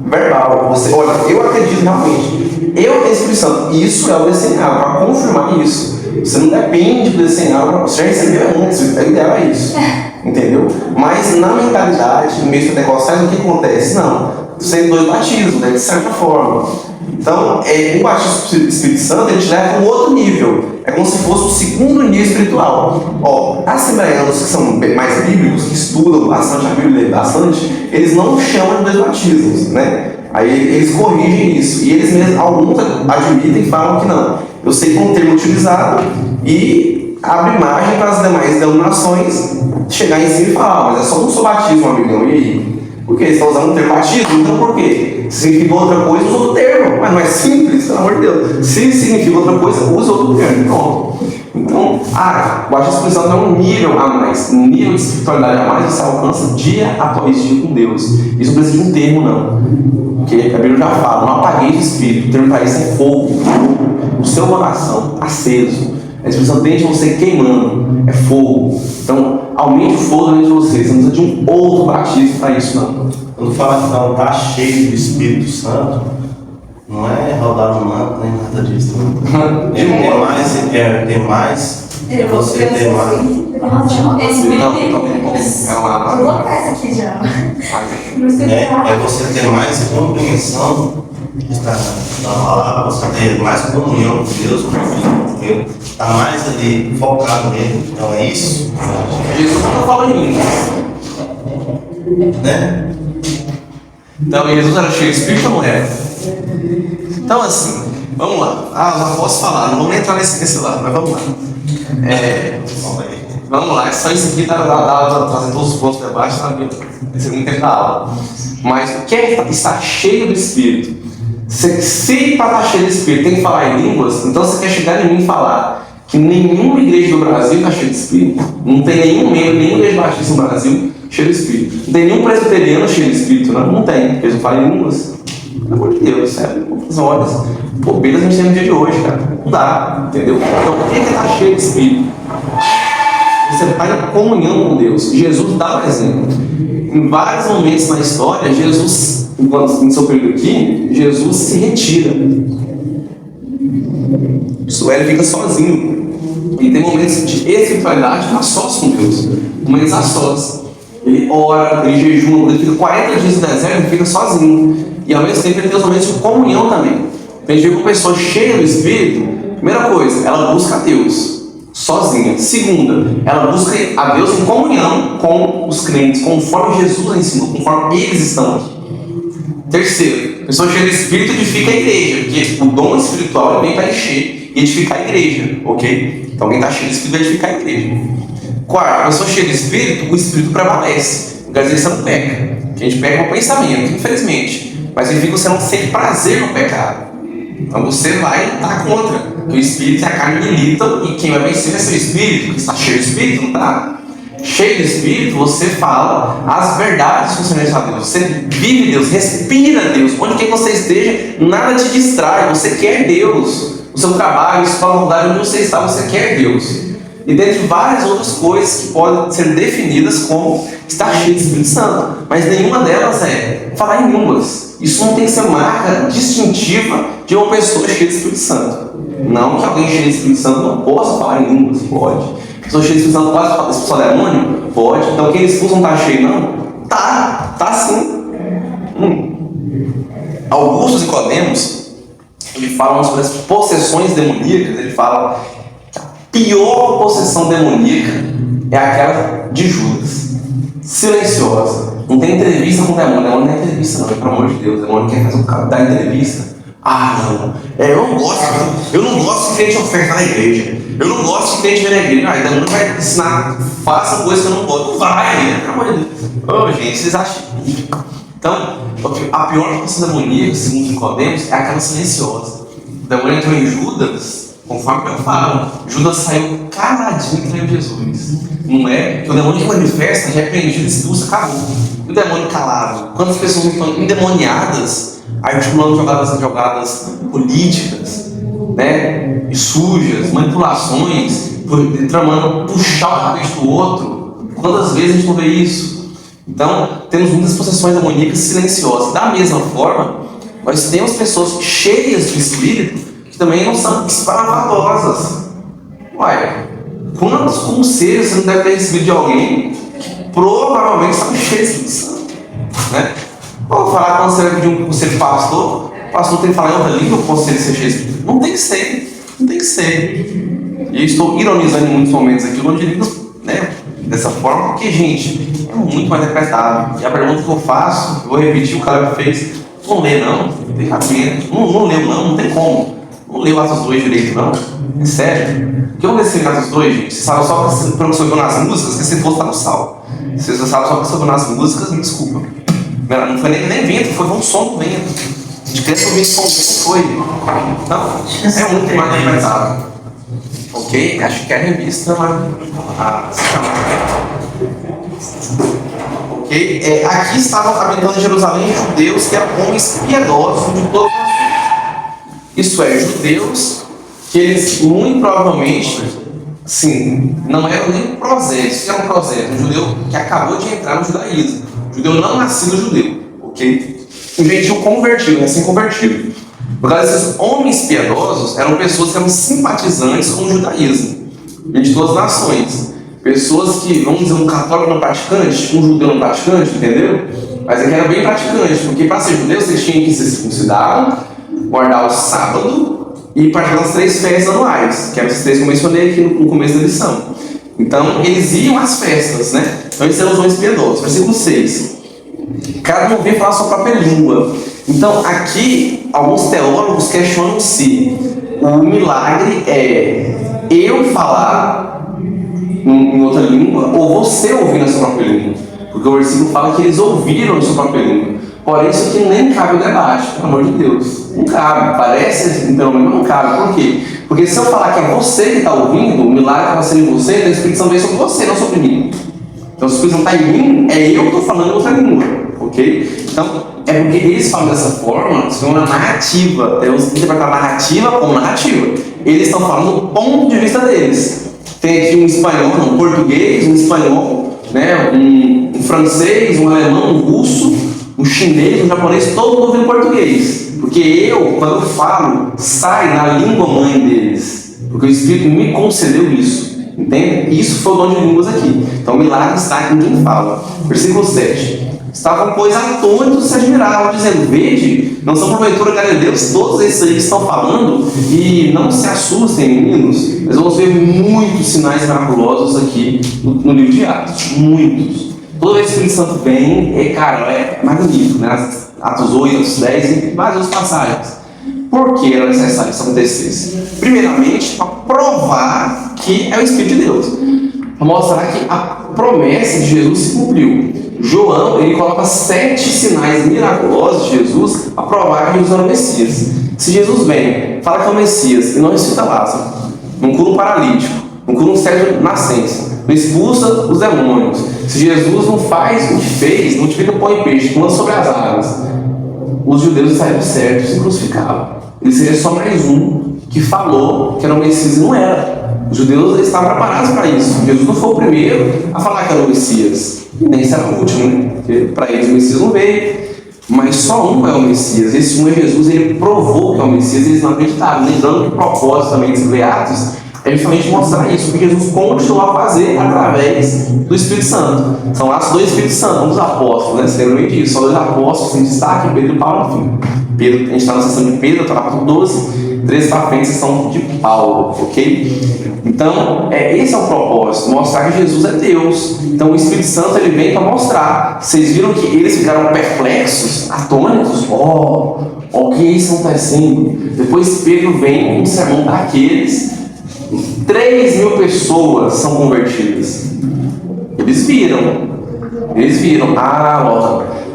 verbal. Você, olha, eu acredito realmente, eu tenho Espírito Santo. Isso é o descer em água, para confirmar isso. Você não depende do descer em água, você já recebeu antes, o ideal é isso. Entendeu? Mas na mentalidade, no meio pentecostais, o que acontece? Não, sendo dois batismos, né, de certa forma. Então, o batismo do Espírito Santo, ele te leva a um outro nível. É como se fosse um segundo nível espiritual. Assembleianos que são mais bíblicos, que estudam bastante a Bíblia, bastante, eles não chamam de dois batismos, né? Aí eles corrigem isso. E eles mesmos, alguns admitem e falam que não. Eu sei que é um termo utilizado e abre margem para as demais denominações chegar em cima e falar, mas é só um só batismo, amigão, e aí? Porque eles estão usando o termo batismo, então por quê? Se significa outra coisa, usa outro termo. Mas não é simples, pelo amor de Deus. Se significa outra coisa, usa outro termo. Pronto. Então, o batismo espiritual não é um nível a mais. Um nível de espiritualidade a mais você alcança dia após dia com Deus. Isso não precisa de um termo, não. Porque a Bíblia já fala, não apaguei de espírito. O termo para isso é fogo. O seu coração aceso. A Espírito Santo dentro de você queimando. É fogo. Então, aumente o fogo dentro de você. Você não precisa de um outro batismo para isso, não. Quando fala que não está cheio do Espírito Santo, não é rodar no manto, nem nada disso. Ele tem mais, você quer ter mais, você ter mais. Esse Não, bebê. é uma. Vou colocar essa aqui já. É você ter mais compreensão da palavra, você ter mais comunhão com Deus, com o Filho, está mais ali focado nele. Então é isso? Jesus não fala em línguas. Né? Então, Jesus era cheio de espírito ou não era? Então, assim, vamos lá. Já posso falar, não vamos entrar nesse lado, mas vamos lá. Vamos lá, só isso aqui dá trazer todos os pontos de debate na Bíblia. Esse é muito tempo da aula. Mas o que é estar cheio do Espírito? Se para estar cheio do Espírito tem que falar em línguas, então você quer chegar em mim e falar que nenhuma igreja do Brasil está cheia de Espírito. Não tem nenhum membro, nenhuma igreja batista no Brasil cheio de Espírito. Não tem nenhum presbiteriano cheio de Espírito, não tem, porque eles não falam em línguas. Pelo amor de Deus, sério, muitas horas. Bobeiras a gente tem no dia de hoje, cara. Não dá, entendeu? Então, o que é estar cheio de Espírito? Você vai em comunhão com Deus. Jesus dá um exemplo. Em vários momentos na história, Jesus, enquanto em seu período aqui, Jesus se retira. Isso é, ele fica sozinho. E tem momentos de espiritualidade a sós com Deus. Momentos a sós. Ele ora, ele jejuma, ele fica 40 dias no deserto, ele fica sozinho. E ao mesmo tempo ele tem os momentos de comunhão também. Tem gente com pessoa cheia do Espírito. Primeira coisa, ela busca a Deus sozinha. Segunda, ela busca a Deus em comunhão com os crentes, conforme Jesus ensinou, conforme eles estão aqui. Terceiro, a pessoa cheia do Espírito edifica a igreja, porque o dom espiritual vem para encher e edificar a igreja, ok? Então quem está cheio do Espírito vai edificar a igreja. Quarto, a pessoa cheia do Espírito, o Espírito prevalece. Quer dizer, você não peca. A gente peca no pensamento, infelizmente. Mas significa que você não sente prazer no pecado. Então você vai estar contra. O Espírito e a carne militam, e quem vai vencer vai ser o Espírito, que está cheio de Espírito, não está? Cheio de Espírito, você fala as verdades concernentes a Deus. Você vive Deus, respira Deus. Onde quer que você esteja, nada te distrai. Você quer Deus. O seu trabalho, a sua faculdade, onde você está, você quer Deus. E dentre várias outras coisas que podem ser definidas como estar cheio de Espírito Santo. Mas nenhuma delas é falar em línguas. Isso não tem que ser marca distintiva de uma pessoa cheia de Espírito Santo. Não que alguém cheio de Espírito Santo não possa falar em línguas, pode. Pessoa cheia de Espírito Santo pode expulsar demônio? Pode. Então quem expulsa não está cheio, não? Tá sim. Augusto e Nicodemos, ele fala sobre as possessões demoníacas. Ele fala que a pior possessão demoníaca é aquela de Judas. Silenciosa. Não tem entrevista com o demônio. O demônio não é entrevista, não. Pelo amor de Deus. O demônio quer fazer o cara dar entrevista. Não. Eu não gosto de crente oferta na igreja. Eu não gosto de crente vir na igreja. O demônio vai ensinar, faça coisa que eu não gosto. Não vai, pelo amor de Deus. Gente, vocês acham? Então, a pior possessão demoníaca, segundo Nicodemos, é aquela silenciosa. O demônio entrou em Judas, conforme eu falo. Judas saiu caladinho e traiu Jesus. Não é? Que o demônio que manifesta, repreendido, expulsa, acabou. E o demônio calado. Quantas pessoas estão endemoniadas, articulando jogadas políticas, né? E sujas, manipulações, tramando puxar o cabelo do outro. Quantas vezes a gente não vê isso? Então, temos muitas possessões demoníacas silenciosas. Da mesma forma, nós temos pessoas cheias de Espírito que também não são extravagosas. Uai, quantos conselhos você não deve ter recebido de alguém que provavelmente está cheio de Espírito Santo, né? Vamos falar quando você vai pedir um conselho de pastor, o pastor tem que falar em outra língua, o conselho ser cheio de Espírito. Não tem que ser, não tem que ser. E eu estou ironizando em muitos momentos aqui, onde línguas, né, dessa forma, porque, gente, é muito mais interpretável. E a pergunta que eu faço, eu vou repetir o cara que fez, não lê não, tem cabimento, não leu não tem como. Não leu Atos 2 direito não, é sério. O que eu vou ler em Atos 2, gente? Você sabe só que você ouviu nas músicas, que você fosse estar no sal. Se você sabe só que você ouviu nas músicas, me desculpa. Não foi nem vento, foi um som do vento. A gente cresce ouvindo som do vento, foi. Então, é muito mais interpretável. Ok? Acho que é a revista, ok? Aqui estavam habitando em Jerusalém judeus que eram homens piedosos de todas as nações. Isso é, judeus que eles muito provavelmente, sim, não eram nem prosélitos. O que é um prosélito? Um judeu que acabou de entrar no judaísmo. Judeu não nascido judeu, ok? Um gentil convertido, recém-convertido. Por causa desses homens piedosos, eram pessoas que eram simpatizantes com o judaísmo, de todas as nações. Pessoas que, vamos dizer, um católico não praticante, um judeu não praticante, entendeu? Mas aqui era bem praticante, porque para ser judeu você tinha que ser circuncidado, guardar o sábado e participar das 3 festas anuais, que eram essas 3 que eu mencionei aqui no começo da lição. Então, eles iam às festas, né? Então, eles eram os homens piedosos. Versículo 6. Cada um ouvia falar a sua própria língua. Então, aqui, alguns teólogos questionam se o milagre é eu falar em outra língua ou você ouvir na sua própria língua. Porque o versículo fala que eles ouviram na sua própria língua. Porém, isso aqui nem cabe o debate, pelo amor de Deus. Não cabe. Parece, pelo menos, não cabe. Por quê? Porque se eu falar que é você que está ouvindo, o milagre está sendo em você, então o Espírito Santo vem sobre você, não sobre mim. Então, se o Espírito Santo está em mim, é eu que estou falando em outra língua. Ok? Então, é porque eles falam dessa forma, isso é uma narrativa. Temos que interpretar narrativa como narrativa. Eles estão falando do ponto de vista deles. Tem aqui um espanhol, um português, um espanhol, né, um francês, um alemão, um russo, um chinês, um japonês, todo mundo ouvindo português. Porque eu, quando eu falo, sai na língua mãe deles. Porque o Espírito me concedeu isso. Entende? Isso foi o dom de línguas aqui. Então o milagre está em quem fala. Versículo 7. Estavam, pois, atônitos e se admiravam, dizendo: vede, não são porventura galileus todos esses aí que estão falando? E não se assustem, meninos. Nós vamos ver muitos sinais miraculosos aqui no livro de Atos. Muitos. Toda vez que o Espírito Santo vem, cara, é magnífico, né? Atos 8, Atos 10 e várias outras passagens. Por que era necessário que isso acontecesse? Primeiramente, para provar que é o Espírito de Deus. Para mostrar que a promessa de Jesus se cumpriu. João, ele coloca 7 sinais miraculosos de Jesus para provar que Jesus era o Messias. Se Jesus vem, fala que é o Messias e não ressuscita Lázaro, não cura um paralítico, não cura um cego de nascença, não expulsa os demônios, se Jesus não faz o que fez, não multiplica pão e peixe, não anda sobre as águas, os judeus estariam certos e crucificavam. Ele seria só mais um que falou que era o Messias e não era. Os judeus estavam preparados para isso. Jesus não foi o primeiro a falar que era o Messias, e nem será o último, né? Porque para eles o Messias não veio, mas só um é o Messias. Esse um é Jesus, ele provou que é o Messias e eles não acreditaram. Lembrando que o propósito também de Atos é justamente mostrar isso, porque Jesus continuou a fazer através do Espírito Santo. São Atos 2 Espírito Santo, um dos apóstolos, né? Você lembra bem disso? Só 2 apóstolos sem destaque, Pedro e Paulo, enfim. Pedro, a gente está na sessão de Pedro, capítulo 12, 13 para frente, sessão de Paulo, ok? Então, esse é o propósito, mostrar que Jesus é Deus. Então, o Espírito Santo ele vem para mostrar. Vocês viram que eles ficaram perplexos, atônitos? O que está acontecendo? Depois Pedro vem com um sermão para aqueles. 3.000 pessoas são convertidas. Eles viram.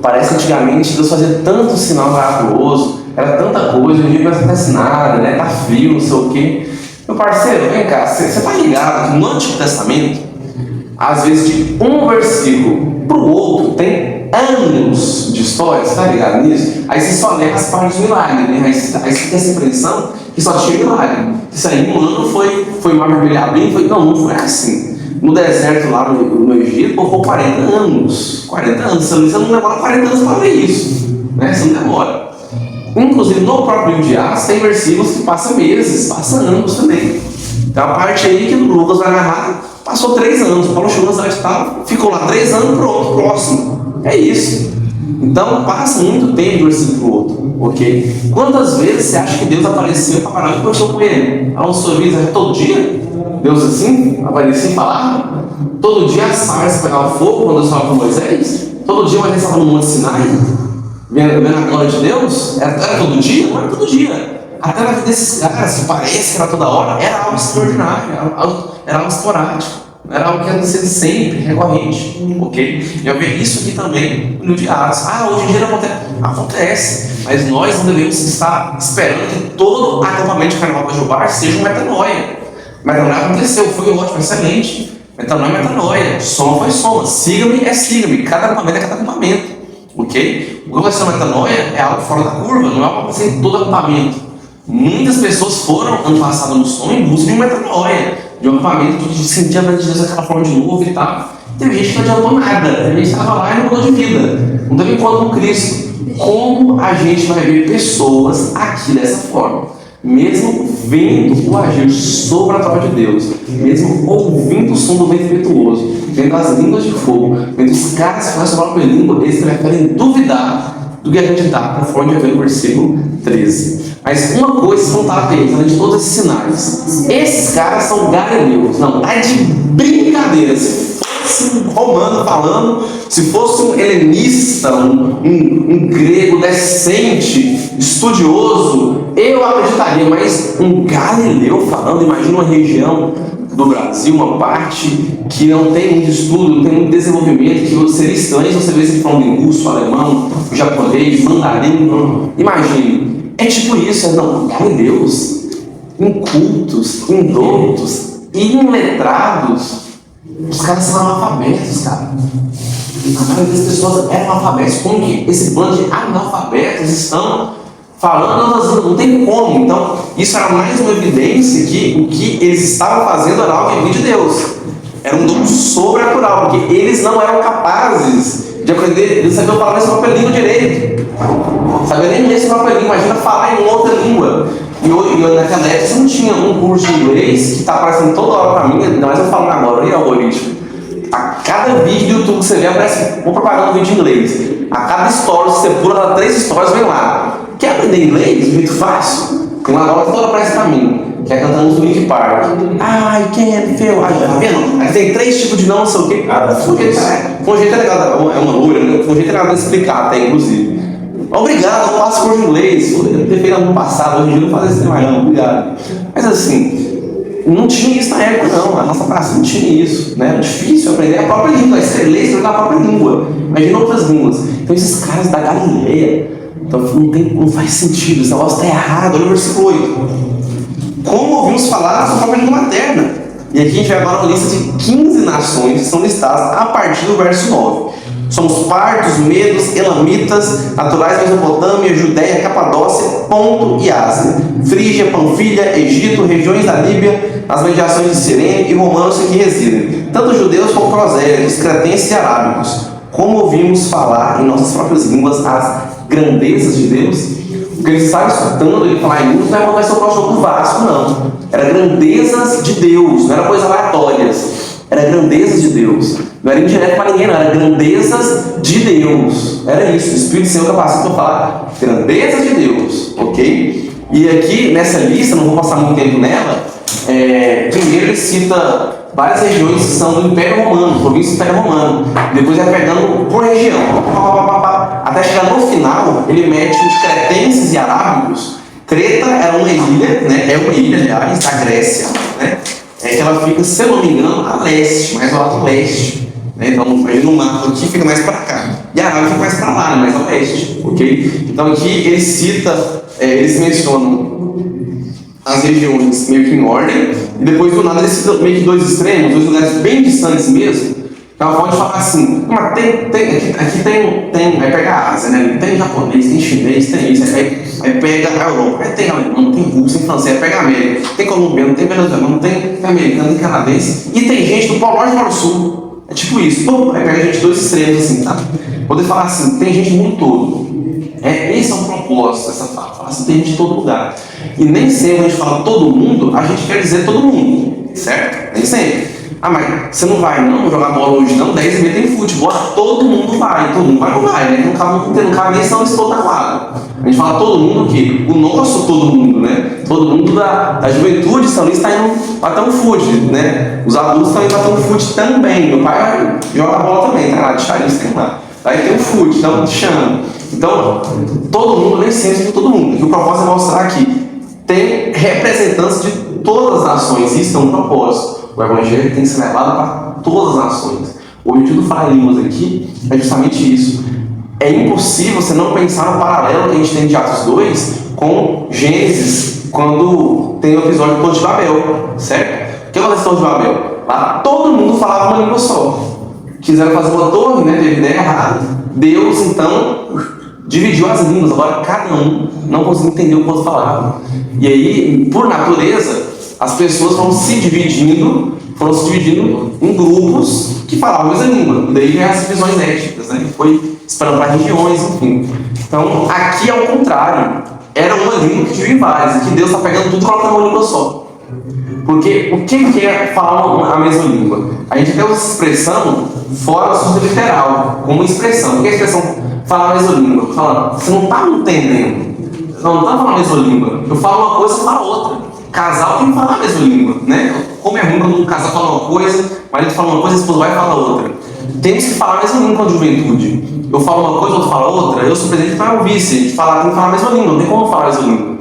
Parece que antigamente Deus fazia tanto sinal miraculoso, era tanta coisa, hoje em dia não acontece nada, né? Tá frio, não sei o quê. Meu parceiro, vem cá, você tá ligado que no Antigo Testamento, às vezes de um versículo pro outro tem anos de história, você tá ligado nisso? Aí você só lê as partes do milagre, né? Aí você tem essa impressão que só tinha milagre. Isso aí, um ano foi mar vermelho abrindo, não foi assim. No deserto lá no Egito, por 40 anos. 40 anos, você não demora 40 anos para ver isso, né? Você não demora. Inclusive no próprio livro de Atos tem versículos que passam meses, passam anos também. Tem uma parte aí que o Lucas vai narrar, passou 3 anos, Paulo chegou na cidade e tal, ficou lá 3 anos, pronto, próximo. É isso. Então passa muito tempo de um versículo para o outro, ok? Quantas vezes você acha que Deus apareceu para parar e conversou com ele? A sua vida todo dia? Deus assim, aparecia e falava? Todo dia a sarça pegava fogo quando Deus falava com Moisés? Todo dia Moisés estava no Monte Sinai? Vendo a glória de Deus? Era todo dia? Não era todo dia. Até na vida desses caras, que parece que era toda hora, era algo extraordinário, era algo esporádico, era algo que ia acontecer sempre, recorrente, ok? E eu vejo isso aqui também no dia de Atos. Hoje em dia não acontece. Acontece, mas nós não devemos estar esperando que todo acampamento de Carnaval da Jubar seja uma metanoia. Metanoia aconteceu, foi ótimo, excelente. Metanoia é metanoia, soma foi soma, siga-me é siga-me, cada acampamento é cada acampamento, ok? O que vai ser uma metanoia é algo fora da curva, não é algo para ser todo acampamento. Muitas pessoas foram ano passado no som em busca de uma metanoia, de um acampamento de sentir a verdade de Deus daquela forma de novo e tal. Teve gente que não adiantou nada, teve gente que estava lá e não mudou de vida, não teve encontro com Cristo. Como a gente vai ver pessoas aqui dessa forma? mesmo vendo o agir sobrenatural de Deus, mesmo ouvindo o som do vento impetuoso, vendo as línguas de fogo, vendo os caras que fazem sua própria língua, eles preferem duvidar do que acreditar, conforme já veio no versículo 13. Mas uma coisa vocês vão estar atentos, além de todos esses sinais: esses caras são galileus. Não, tá de brincadeira. Se fosse um romano falando, se fosse um helenista, um grego decente, estudioso, eu acreditaria. Mas um galileu falando, imagina uma região do Brasil, uma parte que não tem muito estudo, não tem muito desenvolvimento, que seria estranho se você vê ele falando em russo, alemão, japonês, mandarim. Imagine. É tipo isso, não, galileus, incultos, indoutos, iletrados. Os caras são analfabetos, cara. A maioria das pessoas eram analfabetos. Como que esse bando de analfabetos estão falando outras línguas? Não tem como. Então, isso era mais uma evidência que o que eles estavam fazendo era algo que vinha de Deus. Era um dom sobrenatural, porque eles não eram capazes de aprender, eles sabiam falar a sua própria língua direito. Sabia nem ler sua própria língua, imagina falar em outra língua. E naquela época você não tinha um curso de inglês que está aparecendo toda hora para mim, ainda mais eu falando agora, e algoritmo. A cada vídeo do YouTube que você vê aparece uma propaganda de vídeo em inglês. A cada story, se você pula 3 stories, vem lá. Quer aprender inglês? Muito fácil. Tem uma aula que toda aparece para mim, que é cantando no Linkin Park. I can't feel. Tá vendo? Aí tem 3 tipos de não sei o que. Foi um jeito legal, é uma loura, né? Foi um jeito legal de explicar até, inclusive. Obrigado, eu faço curso de inglês. Eu ter feito ano passado, hoje em dia não faço isso mais não, obrigado. Mas assim, não tinha isso na época não, a nossa praça não tinha isso, né? Era difícil aprender a própria língua, ler e a própria língua. Imagina outras línguas. Então esses caras da Galileia, então não faz sentido, esse negócio está errado. Olha o versículo 8. Como ouvimos falar a sua própria língua materna? E aqui a gente vai agora uma lista de 15 nações que são listadas a partir do verso 9. Somos partos, medos, elamitas, naturais da Mesopotâmia, Judéia, Capadócia, Ponto e Ásia, Frígia, Panfilha, Egito, regiões da Líbia, as mediações de Cirene e romanos que aqui residem, tanto judeus como prosélitos, cretenses e arábicos. Como ouvimos falar em nossas próprias línguas as grandezas de Deus? Porque eles estavam escutando ele falar em línguas, não é uma questão do Vasco, não. Era grandezas de Deus, não era coisas aleatórias. Era grandezas de Deus. Não era indireto para ninguém, não. Era grandezas de Deus. Era isso. O Espírito Santo capacita para falar grandezas de Deus. Ok? E aqui, nessa lista, não vou passar muito tempo nela, primeiro ele cita várias regiões que são do Império Romano, província do Império Romano. Depois ele vai pegando por região. Até chegar no final, ele mete os cretenses e arábicos. Creta era uma ilha, né? É uma ilha, aliás, da Grécia, né? Que ela fica, se eu não me engano, a leste, mais ao lado leste. Né? Então, ele no mapa aqui fica mais para cá. E a Arábia fica mais para lá, mais ao leste. Ok? Então, aqui ele cita, eles mencionam as regiões meio que em ordem, e depois do nada eles citam meio que 2 extremos, 2 lugares bem distantes mesmo. Então, pode falar assim: mas aqui tem, vai pegar a Ásia, né? Tem japonês, tem chinês, tem isso. Aí pega a Europa, aí tem alemão, tem russo, tem francês, aí pega a América, tem colombiano, tem venezuelano, tem americano, tem canadense, e tem gente do Polo Norte para o Sul. É tipo isso. Pô, aí pega a gente 2 extremos assim, tá? Poder falar assim: tem gente no mundo todo. Esse é um propósito dessa fala. Falar assim: tem gente em todo lugar. E nem sempre a gente fala todo mundo, a gente quer dizer todo mundo, certo? Nem sempre. Ah, mas você não vai não jogar bola hoje não? 10h30 tem futebol, todo mundo vai, não vai, né? Não cabe nem senão estou na quadra. A gente fala todo mundo o quê? O nosso todo mundo, né? Todo mundo da juventude São Luís está indo para ter um fute, né? Os adultos estão indo para ter um fute também. Meu pai joga bola também, tá lá de Charles, tem lá. Aí tem um fute, então te chama. Então, todo mundo, nem sempre de todo mundo. E o propósito é mostrar que tem representantes de todas as nações, isso é um propósito. O Evangelho tem que ser levado para todas as nações. O objetivo do Falar em Línguas aqui é justamente isso. É impossível você não pensar no paralelo que a gente tem de Atos 2 com Gênesis, quando tem o episódio do Torre de Babel, certo? O que aconteceu no Torre de Babel? Lá todo mundo falava uma língua só. Quiseram fazer uma torre, né? Teve ideia errada. Deus, então, dividiu as línguas. Agora cada um não conseguia entender o que o outro falava. E aí, por natureza, as pessoas vão se dividindo, foram se dividindo em grupos que falavam a mesma língua. E daí vem as divisões étnicas, né? Que foi esperando para regiões, enfim. Então, aqui é o contrário. Era uma língua que dividia em várias, e que Deus está pegando tudo e colocando uma língua só. Porque o que é falar a mesma língua? A gente até usa essa expressão fora do sentido literal, como expressão. O que é a expressão falar a mesma língua? Falando, você não está entendendo. Não está falando a mesma língua. Eu falo uma coisa, você fala outra. Casal tem que falar a mesma língua, né? Como é ruim quando um casal fala uma coisa, o marido fala uma coisa, a esposa vai e fala outra. Temos que falar a mesma língua com a juventude. Eu falo uma coisa, o outro fala outra, eu sou presidente para o vice. A gente tem que falar a mesma língua, não tem como falar a mesma língua.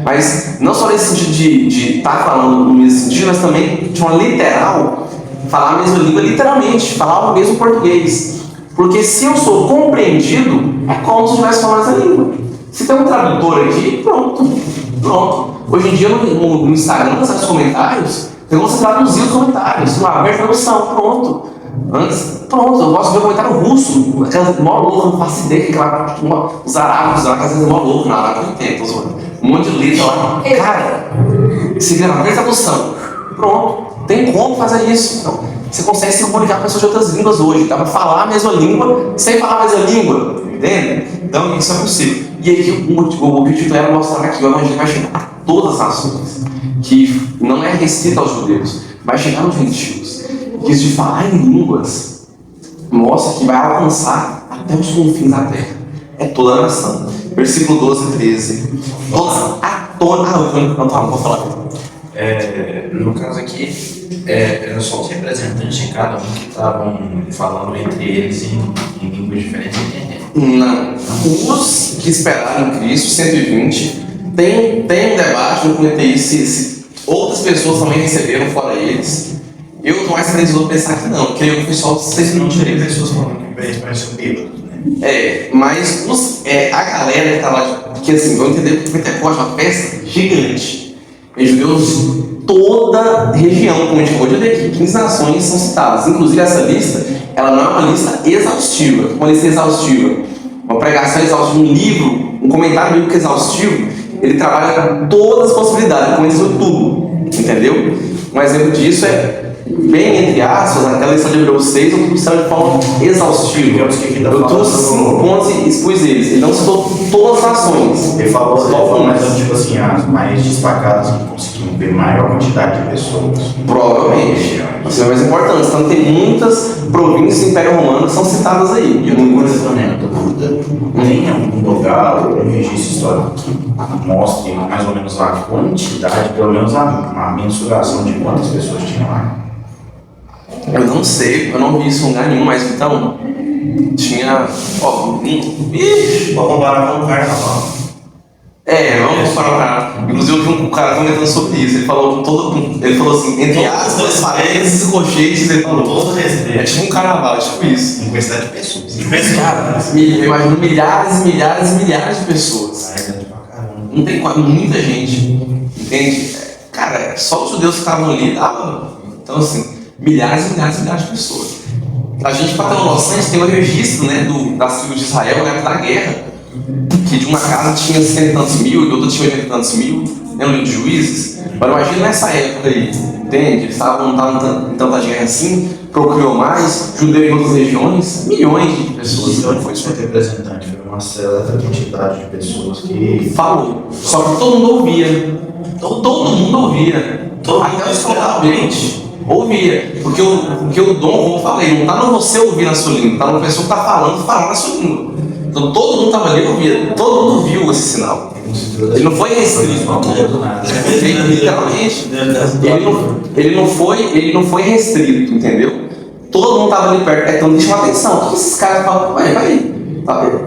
Mas não só nesse sentido de estar falando no mesmo sentido, mas também de uma literal, falar a mesma língua literalmente, falar o mesmo português. Porque se eu sou compreendido, é como se eu estivesse falando essa língua. Se tem um tradutor aqui, pronto. Hoje em dia no Instagram, nos comentários, tem como você traduzir os comentários. Abre tradução, pronto. Eu gosto de ver o comentário russo, aquelas mó louca, não faço ideia que os árabes lá, que às vezes é mó louco, na Arábia não tem, um monte de letra lá. Cara, se vê na primeira tradução, pronto, tem como fazer isso. Então, você consegue se comunicar com pessoas de outras línguas hoje, dá pra falar a mesma língua sem falar a mesma língua, entende? Então, isso é possível. E aí, o objetivo era mostrar que o evangelho vai chegar a todas as nações, que não é restrito aos judeus, vai chegar nos gentios. Que isso de falar em línguas mostra que vai alcançar até os confins da terra. É toda a nação. Versículo 12 e 13. Não vou falar. No caso aqui, eram só os representantes de cada um que estavam falando entre eles em línguas diferentes, entendendo? Não. Os que esperaram em Cristo, 120, tem um debate, eu comentei se outras pessoas também receberam fora eles. Eu estou mais tendencioso a pensar que não, porque o pessoal vocês não teriam pessoas falando que eles parecem bêbados, né? Mas a galera que estava lá, porque assim, vão entender que o Pentecoste é uma festa gigante. Os judeus, toda região, como a gente pode ver aqui, 15 nações são citadas. Inclusive essa lista, ela não é uma lista exaustiva, uma lista exaustiva. Uma pregação exaustiva, um livro, um comentário bíblico exaustivo, ele trabalha com todas as possibilidades, ele comenta sobre tudo, entendeu? Um exemplo disso é, bem entre aspas, aquela lição de Hebreus 6, eu trouxe de forma exaustiva. Eu trouxe 5 pontos e expus eles. Ele não citou todas as nações. Ele falou mas tipo assim, as mais destacadas que conseguiam ver maior quantidade de pessoas. Provavelmente. Isso é o mais importante. Então tem muitas províncias do Império Romano que são citadas aí. E outra coisa também, eu tô dúvida, tem algum lugar, um registro histórico que mostre mais ou menos a quantidade, pelo menos a mensuração de quantas pessoas tinham lá? Eu não sei, eu não vi isso em lugar nenhum, mas então tinha. Vou comparar com o carnaval. Vamos comparar o carnaval. Inclusive eu vi um cara comentando sobre isso. Ele falou assim, entre aspas, parênteses e colchetes, ele falou. Todo respeito. É tipo um carnaval, é tipo isso. Em quantidade de pessoas. Cara, eu imagino milhares e milhares e milhares de pessoas. Não tem muita gente, entende? Cara, só os judeus que estavam ali davam. Então assim, milhares e milhares e milhares de pessoas. A gente, para ter uma noção, a gente tem um registro, né, das tribos de Israel na época da guerra, que de uma casa tinha 100 e tantos mil, de outra tinha 80 e tantos mil, né, no livro de Juízes. Mas imagina nessa época aí, entende? Eles não estavam em tanta guerra assim, procriou mais, judeu em outras regiões, milhões de pessoas. Então foi só representante, foi uma certa quantidade de pessoas que falou, só que todo mundo ouvia. Todo mundo ouvia. Até os totalmente. Ouvia, porque o dom, como eu falei, não está no você ouvir na sua língua, está na pessoa que está falando na sua língua. Então todo mundo estava ali e ouvia, todo mundo viu esse sinal. Ele não foi restrito, literalmente. Ele não foi restrito, entendeu? Todo mundo estava ali perto. Então deixa uma atenção. O que esses caras falam? Vai.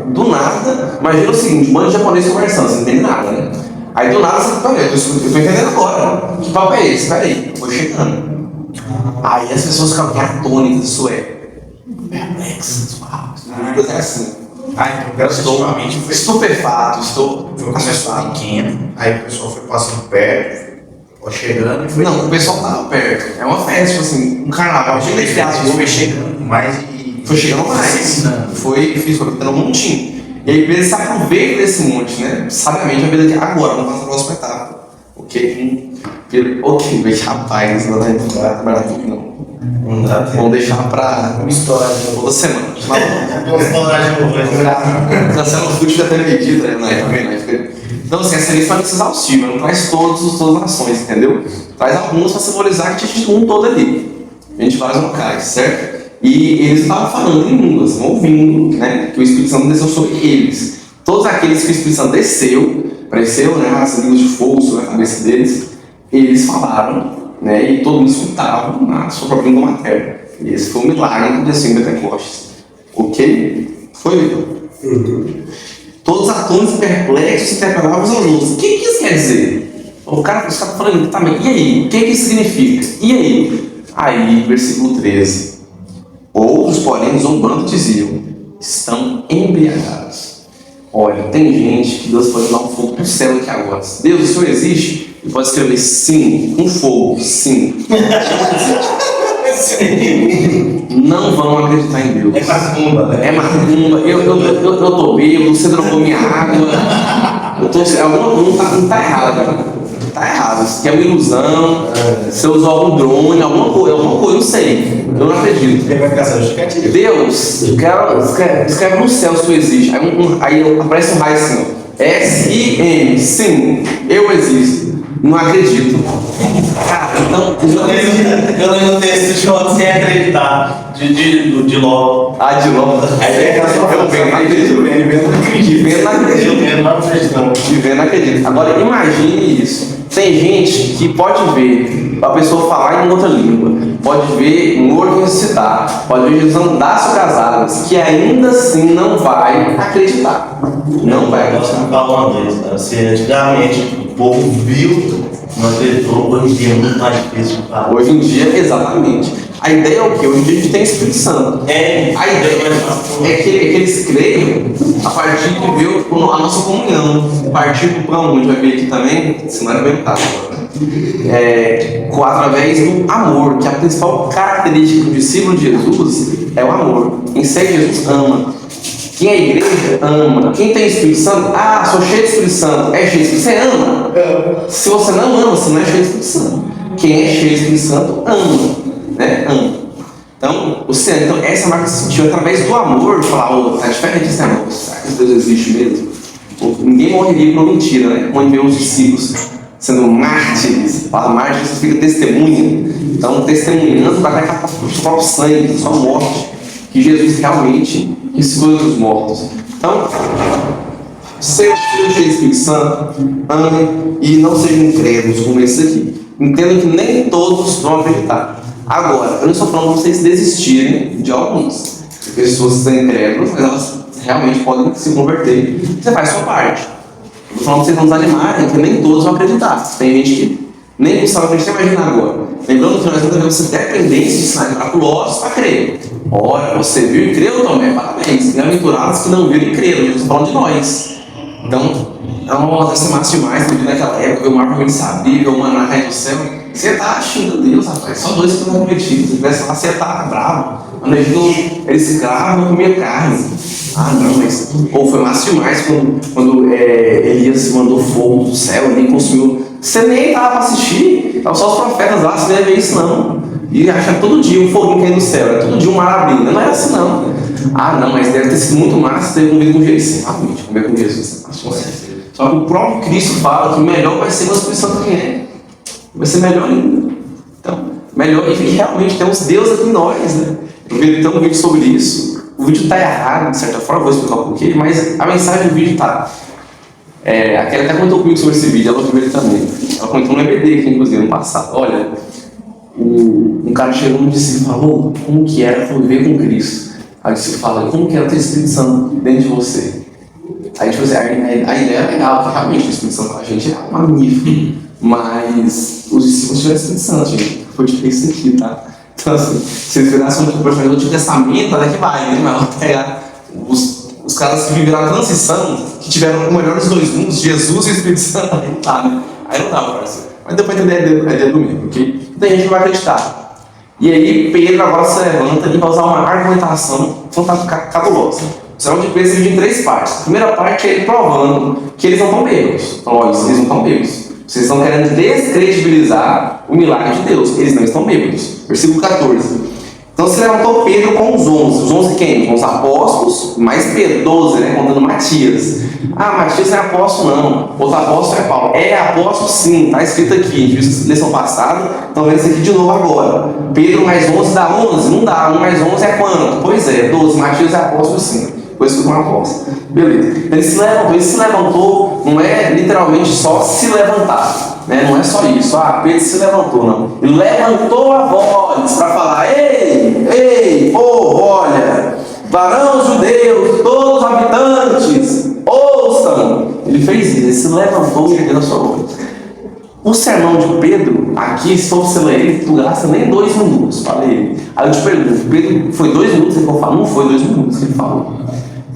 Do nada, imagina o seguinte: um monte de japonês conversando, você não entende nada, né? Aí do nada você fala, eu tô entendendo agora. Que papo é esse? Espera aí, eu vou chegando. Aí as pessoas ficam atônitas, isso é perplexas, coisas assim. Então efetivamente foi estupefato, foi um pessoal pequeno, aí o pessoal foi passando perto, chegando e foi. Não, o pessoal tava perto. É uma festa, tipo assim, um carnaval de teatro. Foi chegando mais e. Foi chegando mais. Foi tendo um montinho. E aí eles se aproveitam desse monte, né? Sabiamente a vida que agora, vamos passar para a próxima etapa. Ok? Ok, mas rapaz, não vai trabalhar tudo não. Não dá tempo. Vamos deixar pra Estourar de novo. toda semana. Vamos estourar de novo, né? Cancela o fute até medida, né? Também, né? Então, assim, essa lista vai ser exaustiva, não traz todas as nações, entendeu? Traz algumas para simbolizar que tinha um todo ali. A gente vários locais, certo? E eles estavam falando em línguas, ouvindo, né? Que o Espírito Santo desceu sobre eles. Todos aqueles que o Espírito Santo apareceu, né? As línguas de fogo sobre a cabeça deles, eles falaram, né? E todo mundo escutava na sua própria língua materna. E esse foi um milagre que aconteceu em Pentecostes. Ok? Foi, Vitor? Todos atônitos e perplexos se interpelavam uns aos outros. O que isso quer dizer? Os caras estão falando, tá, mas e aí? O que isso significa? E aí? Aí, versículo 13. Outros, porém, zombando, diziam: estão embriagados. Olha, tem gente que Deus pode dar um fogo pro céu aqui agora. Deus, o Senhor existe? Ele pode escrever sim, com fogo, sim. Não vão acreditar em Deus. É macumba, né? É macumba. Eu tô bêbado, você trocou minha água. Alguma coisa não tá errado, cara. Tá errado. Isso aqui é uma ilusão. Você usou algum drone, alguma coisa, não sei. Eu não acredito. Ele vai ficar sendo justificativo. Deus, escreve no céu se tu existe. Aí aparece um raio assim, ó. S-I-M, sim, eu existo. Não acredito. Cara, então. Eu lembro do texto de ontem sem acreditar. De Ló. Ah, de novo. Eu venho, não acredito. Vivendo, não acredito. Agora, imagine isso. Tem gente que pode ver a pessoa falar em outra língua, pode ver um morto ressuscitar, pode ver Jesus andar sobre as águas, que ainda assim não vai acreditar. Não vai acreditar. Posso falar uma vez, cara? Se antigamente o povo viu, não acreditou, hoje em dia é muito mais difícil de falar. Hoje em dia, exatamente. A ideia é o quê? Hoje em dia a gente tem Espírito Santo. A ideia é que eles creem a partir de ver a nossa comunhão. A partir do pão, a gente vai ver aqui também, semana bem tarde agora. Através do amor, que a principal característica do discípulo de Jesus é o amor. Quem segue Jesus ama. Quem é igreja ama. Quem tem Espírito Santo, sou cheio de Espírito Santo. É cheio de Espírito Santo, você ama. Se você não ama, você não é cheio de Espírito Santo. Quem é cheio de Espírito Santo ama. Né? Então, essa é a marca que se sentiu através do amor, falar, tá diferente esse amor, será que Deus existe mesmo? Ninguém morreria por mentira, né? Quando vê os discípulos sendo mártires, fala mártires significa testemunha, então testemunhando para dar o próprio sangue, sua morte, que Jesus realmente ressuscitou dos mortos. Então, sejam cheios do Espírito Santo, amem e não sejam incrédulos como esse aqui. Entendam que nem todos vão acreditar. Agora, eu não estou falando para vocês desistirem de alguns. Pessoas que são incrédulas, mas elas realmente podem se converter. Você faz a sua parte. Eu estou falando para vocês não desanimarem, porque nem todos vão acreditar. Tem gente que nem precisa acreditar, imagina agora. Lembrando que nós não devemos ser dependentes de sinais miraculosos para crer. Ora, você viu e creu, Tomé? Parabéns. Bem-aventurados que não viram e creram. Eu estou falando de nós. Então, deve ser massa demais, porque naquela época, ver o mar vermelho se abrir, ver o maná cair do céu. Você tá xingando Deus, rapaz. Só 2 que não cometidos. Se tivesse lá, você tá bravo. Quando a gente era escravo, não comia carne. Não, mas. Ou foi massa demais quando Elias mandou fogo do céu, nem consumiu. Você nem tava pra assistir. Estavam só os profetas lá, você não ia ver isso, não. E achava todo dia um foguinho caindo do céu, era todo dia um mar abrindo. Não era assim, não. Não, mas deve ter sido muito massa ter comido com Jesus. Realmente, comer com Jesus. Só que o próprio Cristo fala que o melhor vai ser o Espírito Santo quem é. Vai ser melhor ainda. Então, melhor, e realmente temos Deus aqui em nós, né? Eu vi então um vídeo sobre isso. O vídeo está errado, de certa forma, vou explicar um pouquinho, mas a mensagem do vídeo está. A Kelly até comentou comigo sobre esse vídeo, ela viu ele também. Ela comentou no EBD aqui, inclusive, no passado. Olha, um cara chegou e disse, falou como que era conviver com Cristo. Aí você fala, como que era ter o Espírito Santo dentro de você? Aí tipo assim, a ideia é legal, que realmente o Espírito Santo com a gente é magnífico. Mas os discípulos tiveram o Espírito Santo, gente. Foi difícil isso aqui, tá? Então assim, se eles virassem do Antigo Testamento, até que vai, né? Mas pegar os caras que viveram a transição, que tiveram o melhor dos dois mundos, Jesus e o Espírito Santo, aí não dá, né? Aí não dá, parceiro. Mas depois tem a ideia do mesmo, ok? Então a gente vai acreditar. E aí Pedro agora se levanta e vai usar uma argumentação fantástica, cabulosa. O sermão de Pedro se divide em 3 partes. A primeira parte é ele provando que eles não estão bêbados. Então, eles não estão bêbados. Vocês estão querendo descredibilizar o milagre de Deus. Eles não estão bêbados. Versículo 14. Então se levantou Pedro com os 11. Os 11 quem? Com os apóstolos, mais Pedro, 12, né? Contando Matias. Ah, Matias não é apóstolo não. Outro apóstolo é Paulo. É apóstolo sim, está escrito aqui. A gente viu isso na lição passada, estão vendo isso aqui de novo agora. Pedro mais 11 dá 11? Não dá. 1 mais 11 é quanto? Pois é, 12. Matias é apóstolo sim. Depois foi uma apóstolo. Beleza. Ele se levantou, não é literalmente só se levantar. Né? Não é só isso. Ah, Pedro se levantou, não. Ele levantou a voz para falar: ei, povo, olha, varão judeu, todos os habitantes, ouçam. Ele fez isso, ele se levantou e ergueu a sua voz. O sermão de Pedro, aqui, se você ler ele, tu gasta nem 2 minutos. Falei. Aí eu te pergunto: Pedro, foi 2 minutos que ele falou? Não foi 2 minutos que ele falou.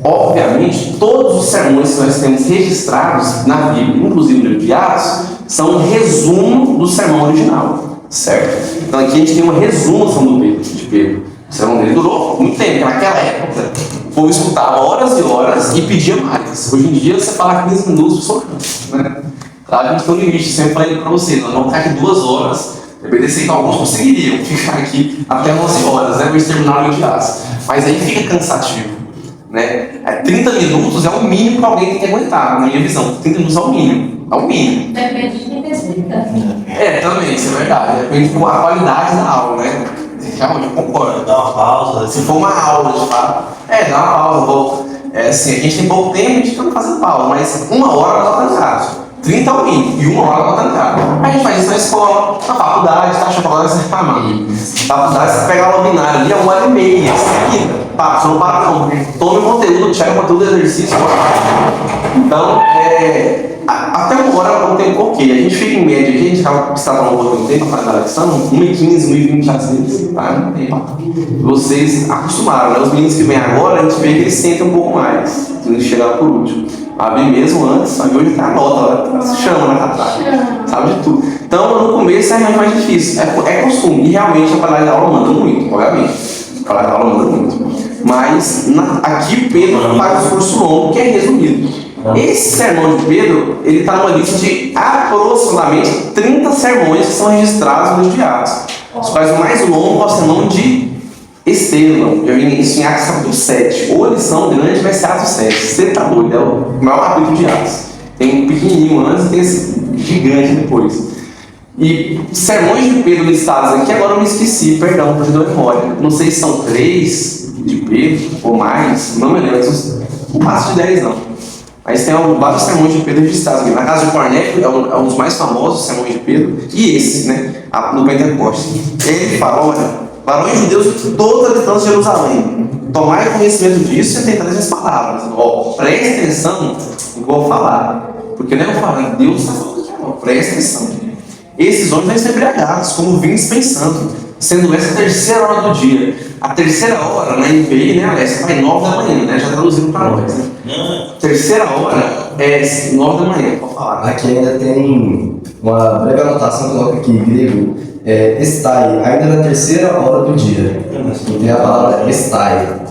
Obviamente, todos os sermões que nós temos registrados na Bíblia, inclusive no livro de Atos, são um resumo do sermão original, certo? Então aqui a gente tem uma resumação de Pedro. O sermão dele durou muito tempo, naquela época o povo escutava horas e horas e pedia mais. Hoje em dia você fala 15 minutos, pessoa cansa, né? Claro que a gente tem um limite, sempre falei para vocês, nós vamos ficar aqui 2 horas, dependendo que alguns conseguiriam ficar aqui até 11 horas, né? Para eles terminarem o livro de Atos. Mas aí fica cansativo. Né? 30 minutos é o mínimo que alguém tem que aguentar, na minha visão. 30 minutos é o mínimo. É o mínimo. Depende de quem está explicando. Também, isso é verdade. Depende da qualidade da aula, né? Realmente, eu concordo. Dá uma pausa. Se for uma aula, de fato. Dá uma pausa, volta. Assim, a gente tem pouco tempo, a gente fica fazendo pausa, mas 1 hora nós estamos trancados. 30 é o mínimo, e 1 hora nós estamos trancados. A gente faz isso na escola, na faculdade, tá? A faculdade você tá, mano. Na faculdade você pega a aula binária ali, é 1h30, seguida. Você não para não, tome o conteúdo, chega o conteúdo do exercício. Então, até 1 hora não tem porquê. A gente fica em média, a gente acaba precisando um pouco de tempo para fazer a lição, 1h15, 1h20 às vezes, tá? Não tem papo. Vocês acostumaram, né? Os meninos que vêm agora, a gente vê que eles sentem um pouco mais, eles chegaram por último. A Bia mesmo antes, a Bia hoje tem a nota, ela se chama na catraca, sabe de tudo. Então, no começo é realmente mais difícil, é costume, e realmente a qualidade da aula manda muito, obviamente. A qualidade da aula manda muito. Mas aqui Pedro faz um esforço longo, que é resumido. Esse sermão de Pedro, ele está numa lista de aproximadamente 30 sermões que são registrados no livro de Atos. Os quais o mais longo é o sermão de Estevão, eu vi isso em Atos capítulo 7. Ou eles são grandes, vai ser Atos 7. Você tá doido, é o maior capítulo de Atos. Tem um pequenininho antes e tem esse gigante depois. E sermões de Pedro listados aqui, agora eu me esqueci, perdão, por dor de memória. Não sei se são 3 de Pedro ou mais, não me lembro, não passo de 10 não. Mas tem vários sermões de Pedro registrados aqui. Na casa de Cornélio é um dos mais famosos sermões de Pedro, e esse, né, no Pentecostes. Ele fala: olha, varões judeus de toda a distância de Jerusalém, tomai conhecimento disso e tentar essas palavras. Preste atenção no que eu vou falar, porque não é eu falar, Deus está falando aqui, não. Preste atenção. Esses homens não estão embriagados, como vinhos pensando, sendo essa a 3ª hora do dia. A 3ª hora na NVI, né, Alessia, vai 9 da manhã, né? Já traduzindo para nós, né? 3ª hora é 9 da manhã, pode falar. Aqui ainda tem uma breve anotação que coloca aqui em grego. Estai, ainda na 3ª hora do dia. E tem a palavra estai.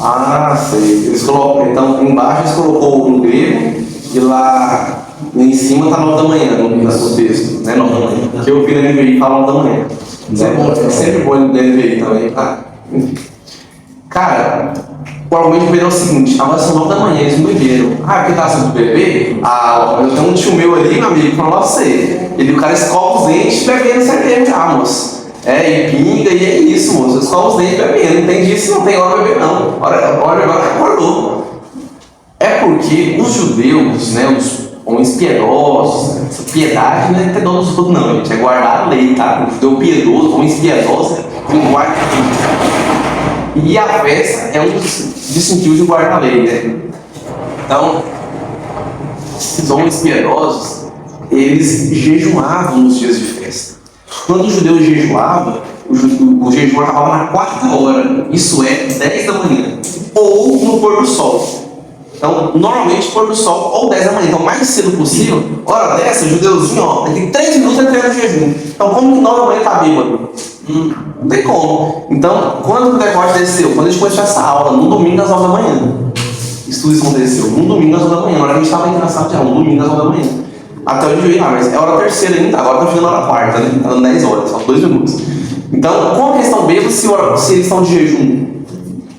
Ah, sei. Eles colocam, então, embaixo eles colocou no grego e lá em cima está 9 da manhã, no texto, né? 9 da manhã. Que eu vi na NVI fala 9 da manhã. Sempre bom na NVI também, tá? Cara, o argumento de Pedro é o seguinte: agora são 9 da manhã, eles não beberam. Ah, porque tá sendo bebê? Ah, eu tenho um tio meu ali, meu amigo, falou pra você. O cara escova os dentes bebendo cerveja, moço. E pinga, e é isso, moço. Escova os dentes bebendo. Não tem disso, não tem hora pra beber, não. Olha agora que acordou. É porque os judeus, né, os homens piedosos, essa piedade não é ter dono dos outros, não, gente. É guardar a lei, tá? O judeu piedoso, homens piedosos, não guarda tudo. E a festa é um dos distintivos de guardar a lei, né? Então, esses homens piedosos, eles jejuavam nos dias de festa. Quando o judeu jejuava, o jejum acabava na 4ª hora, isso é 10 da manhã, ou no pôr do sol. Então, normalmente pôr do sol ou 10 da manhã, então mais cedo possível. Hora dessa, o judeuzinho, ó, tem 3 minutos para entrar no jejum. Então, como que 9 da manhã tá bêbado? Não tem como. Então, quando o Pentecostes desceu? Quando a gente começou essa aula, no domingo às 9 da manhã. Isso tudo aconteceu, no domingo às 9 da manhã. Na hora que a gente estava engraçado já, no domingo às 9 da manhã. Até onde eu ia, mas é hora terceira ainda, agora tá chegando a hora quarta, né? Tá dando 10 horas, só 2 minutos. Então, como que eles estão bêbados se eles estão de jejum?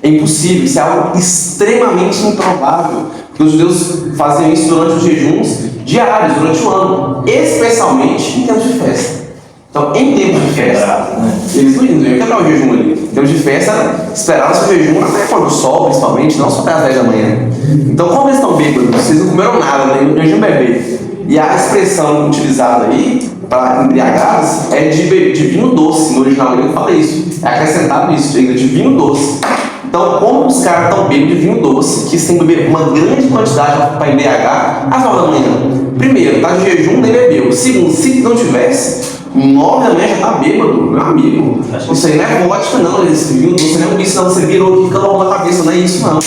É impossível, isso é algo extremamente improvável. Porque os judeus faziam isso durante os jejuns diários, durante o ano, especialmente em tempos de festa. Então, em tempos de festa, eles não iam quebrar o jejum ali. Em tempos de festa, esperavam-se o jejum até pôr do sol, principalmente, não só até as 10 da manhã. Então, como eles estão bêbados, vocês não comeram nada, nem jejum beber. E a expressão utilizada aí, para embriagar, é de vinho doce. No original grego fala isso. É acrescentado isso, de vinho doce. Então, como os caras estão bebendo de vinho doce, que eles têm que beber uma grande quantidade para embriagar, às 9 da manhã. Primeiro, está de jejum, nem bebeu. Segundo, se não tivesse, 9 da manhã já está bêbado, meu amigo. Isso aí não é vodka, não. Esse vinho doce não é isso, não. Você virou aqui calor na cabeça, não é isso, não.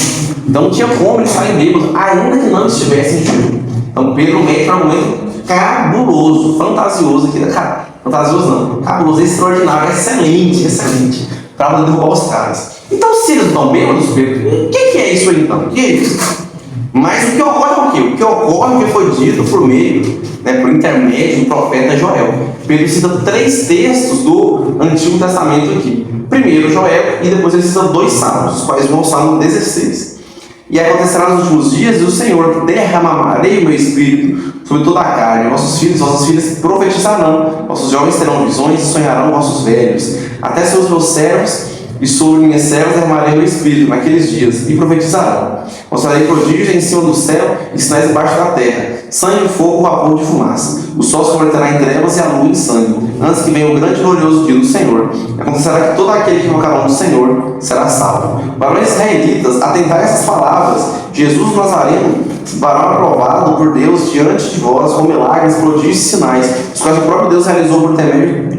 Então, não tinha como eles estarem bêbados, ainda que não estivessem em jejum. Então, Pedro vem para um momento cabuloso, fantasioso aqui, cara. Fantasioso não, cabuloso, extraordinário, excelente, excelente. Para poder derrubar os caras. Então, se eles estão bêbados, Pedro, o que é isso aí então? O que é isso? Mas o que ocorre é o quê? O que ocorre é o que foi dito por meio, por intermédio do profeta Joel. Pedro cita 3 textos do Antigo Testamento aqui. Primeiro Joel e depois ele cita 2 salmos, os quais vão ao Salmo 16. E acontecerá nos últimos dias, e o Senhor derramarei o meu espírito sobre toda a carne. Vossos filhos e vossas filhas profetizarão, vossos jovens terão visões e sonharão vossos velhos. Até sobre os meus servos e sobre minhas servas derramarei o meu espírito naqueles dias, e profetizarão. Mostrarei prodígios em cima do céu e sinais debaixo da terra, sangue, fogo, vapor de fumaça. O sol se converterá em trevas e a lua em sangue, antes que venha o grande e glorioso dia do Senhor. Acontecerá que todo aquele que invocar o nome do Senhor será salvo. Varões israelitas, atentai essas palavras. Jesus Nazareno, varão aprovado por Deus diante de vós, com milagres, prodígios e sinais, os quais o próprio Deus realizou por intermédio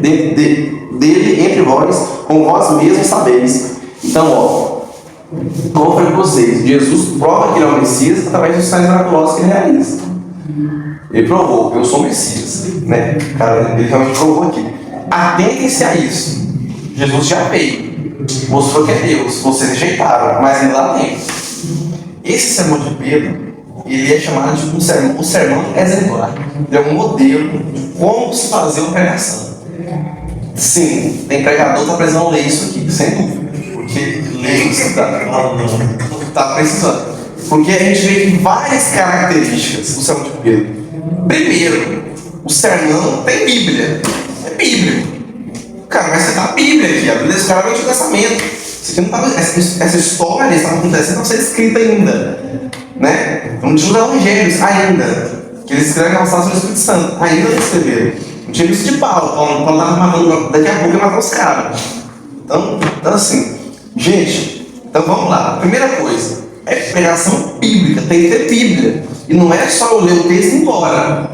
dele entre vós, com vós mesmos sabeis. Então, como eu falei para vocês, Jesus prova que ele é o Messias através dos sinais miraculosos que ele realiza. Ele provou, eu sou o Messias, né? Cara, ele realmente provou aqui. Atentem-se a isso. Jesus já veio, mostrou que é Deus, vocês rejeitaram, mas ainda dá tempo. Esse sermão de Pedro, ele é chamado de um sermão exemplar. Ele é um modelo de como se fazer uma pregação. Sim, tem pregador que está precisando ler isso aqui, sem dúvida. Porque ler isso está precisando. Porque a gente vê que várias características do sermão de Pedro. Primeiro, o sermão tem Bíblia. É Bíblia. Cara, mas você tá a Bíblia aqui, a Bíblia desse cara vem do Testamento. Isso aqui não tá, essa história está acontecendo, não ser escrita ainda. Né? Não tinha os evangelhos ainda. Que eles escrevem na do Espírito Santo. Ainda não escreveram. Não tinha isso de Paulo. Paulo estava matando, daqui a pouco ia matar os caras. Então, assim, gente, então vamos lá. Primeira coisa, é pregação bíblica, tem que ter Bíblia. E não é só eu ler o texto e ir embora.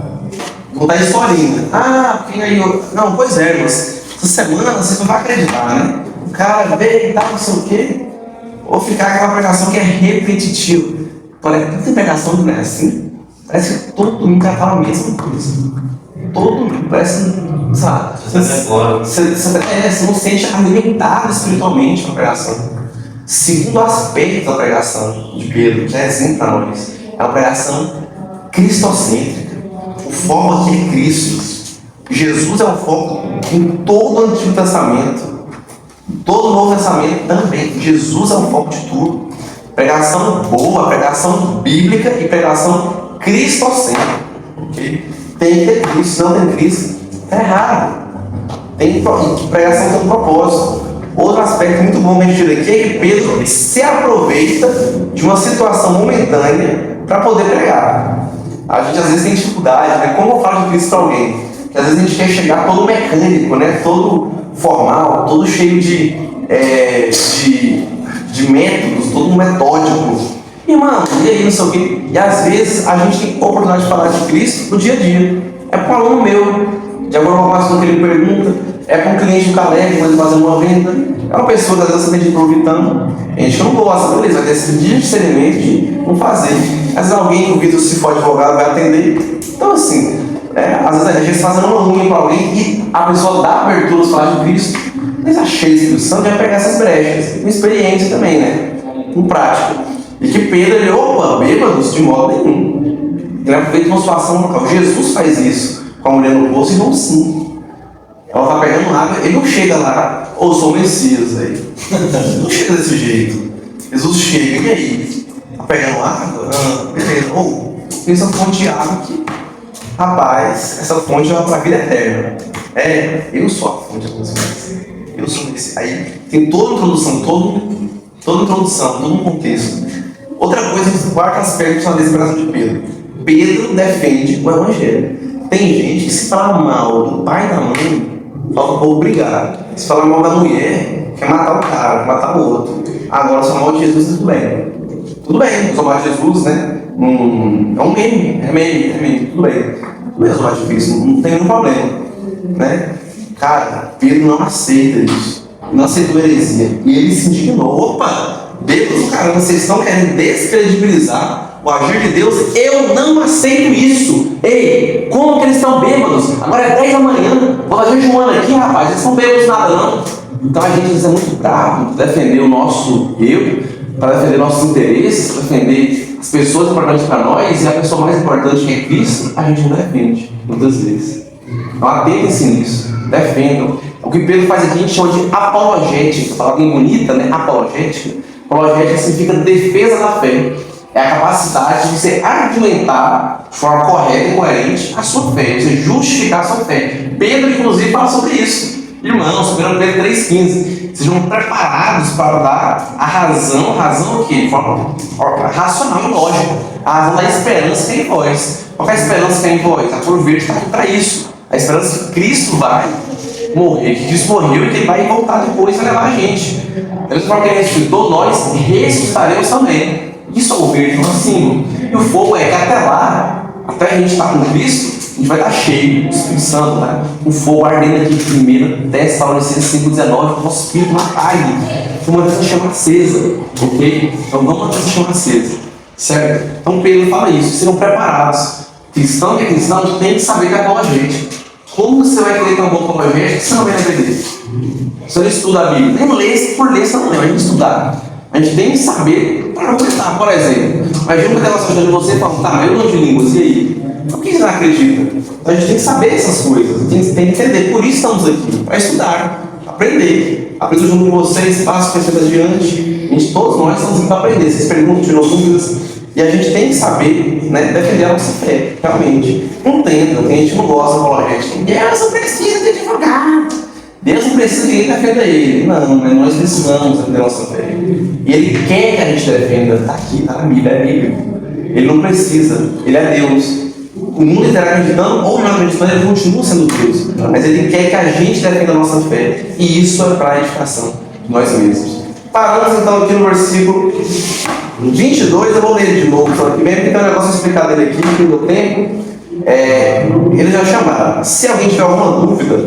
Contar a historinha. Ah, porque aí eu. Não, pois é, mas essa semana você não vai acreditar, né? O cara veio e tal, não sei o quê. Ou ficar aquela pregação que é repetitiva. Parece que tem pregação que não é assim. Parece que todo mundo já fala a mesma coisa. Todo mundo, parece, sabe? Você não sente alimentado espiritualmente na pregação. Segundo aspecto da pregação de Pedro, que é exemplo para nós, é uma pregação cristocêntrica. O foco aqui é Cristo. Jesus é o foco em todo o Antigo Testamento, em todo o Novo Testamento também. Jesus é o foco de tudo. Pregação boa, pregação bíblica e pregação cristocêntrica. Okay? Tem que ter Cristo, não tem Cristo, está errado. Tem pregação com propósito. Outro aspecto muito bom que a gente tira aqui é que Pedro se aproveita de uma situação momentânea para poder pregar. A gente às vezes tem dificuldade, né? Como eu falo de Cristo para alguém? Que às vezes a gente quer chegar todo mecânico, né? Todo formal, todo cheio de métodos, todo metódico. Irmão, e aí, não sei o quê. E às vezes a gente tem oportunidade de falar de Cristo no dia a dia. É para um aluno meu, de alguma forma que ele pergunta, é para um cliente do Caleb, mas fazer uma venda. É uma pessoa que às vezes você tem de aproveitando. A gente não gosta, beleza, vai ter esse discernimento de não fazer. Às vezes alguém que o Vitor, se for advogado, vai atender. Então, assim, às vezes a gente está fazendo uma ruim para alguém e a pessoa dá abertura aos falar de Cristo. Mas a cheia de Espírito Santo vai pegar essas brechas. Com experiência também, né? Com prática. E que Pedro, ele, bêbados de modo nenhum. Ele aproveita uma situação local. Jesus faz isso com a mulher no poço e não sim. Ela tá pegando água, ele não chega lá, ou sou o Messias aí. Não chega desse jeito. Jesus chega, e aí? Tá pegando água? Beleza. Ou, tem essa fonte de água aqui. Rapaz, essa fonte vai para a vida eterna. Eu sou a fonte da consciência. Eu sou esse. Aí tem toda a introdução, todo um contexto. Outra coisa, esse quarto aspecto da desgraça de Pedro. Pedro defende o evangelho. Tem gente que se fala mal do pai e da mãe, fala por brigar. Se fala mal da mulher, quer matar o cara, quer matar o outro. Agora, se fala mal de Jesus, tudo bem. Tudo bem, se mal de Jesus, né? É um meme, tudo bem. Tudo bem, falar difícil, não tem nenhum problema. Né? Cara, Pedro não aceita isso. Não aceitou heresia. E ele se indignou. Opa, Deus, cara, vocês estão querendo descredibilizar o agir de Deus? Eu não aceito isso. Ei, como que eles estão bêbados? Agora é 10 da manhã. Vou fazer jejuando aqui, rapaz. Eles estão bêbados nada, não. Então a gente é muito bravo para defender o nosso eu, para defender nossos interesses, para defender as pessoas importantes para nós, e a pessoa mais importante que é Cristo, a gente não defende, muitas vezes. Então atentem-se nisso, defendam. O que Pedro faz aqui a gente chama de apologética, palavra bonita, né? Apologética. Apologética significa defesa da fé. É a capacidade de você argumentar de forma correta e coerente a sua fé, você justificar a sua fé. Pedro, inclusive, fala sobre isso. Irmãos, 1 Pedro 3,15, sejam preparados para dar a razão o quê? De forma racional e lógica. A razão da esperança que é em vós. Qual é a esperança que é em vós? A por vir está aqui para isso. A esperança que Cristo vai morrer, que Cristo morreu e que Ele vai voltar depois para levar a gente. Da mesma forma que Ele ressuscitou, nós ressuscitaremos também. Isso é o verde, não é símbolo. E o fogo é que até lá, até a gente estar com Cristo, a gente vai estar cheio do Espírito Santo, né? O fogo ardendo aqui de 1 Tessalonicenses 5,19, o nosso espírito não apague. Uma vez a chama acesa, ok? Então vamos manter essa chama acesa, certo? Então Pedro fala isso, sejam preparados. Cristão que é cristão tem que saber que é apologética. Como você vai querer ter um bom apologético se você não vai aprender? Você não estuda a Bíblia, nem lê, por ler você não lê, mas a gente estudar. A gente tem que saber para argumentar, por exemplo. Imagina uma relação de você e fala, tá, mas eu não de línguas, e aí? Por que você não acredita? Então a gente tem que saber essas coisas, tem que entender. Por isso estamos aqui, para estudar, aprender. Aprendo junto com vocês, passo para vocês adiante. Todos nós estamos aqui para aprender. Vocês perguntam, tiram dúvidas. E a gente tem que saber, né, defender a nossa fé, realmente. Entenda, a gente não gosta de apologética. Deus não precisa de advogado. Deus não precisa que ninguém defenda ele. Não, nós precisamos defender a nossa fé. E Ele quer que a gente defenda. Está aqui, está na Bíblia, é bíblico. Ele não precisa, Ele é Deus. O mundo inteiro acreditando ou não acreditando, Ele continua sendo Deus. Mas Ele quer que a gente defenda a nossa fé. E isso é para a edificação de nós mesmos. Paramos então aqui no versículo 22, eu vou ler de novo, só que mesmo que tem um negócio explicado dele aqui, que no tempo. Eles já chamaram. Se alguém tiver alguma dúvida,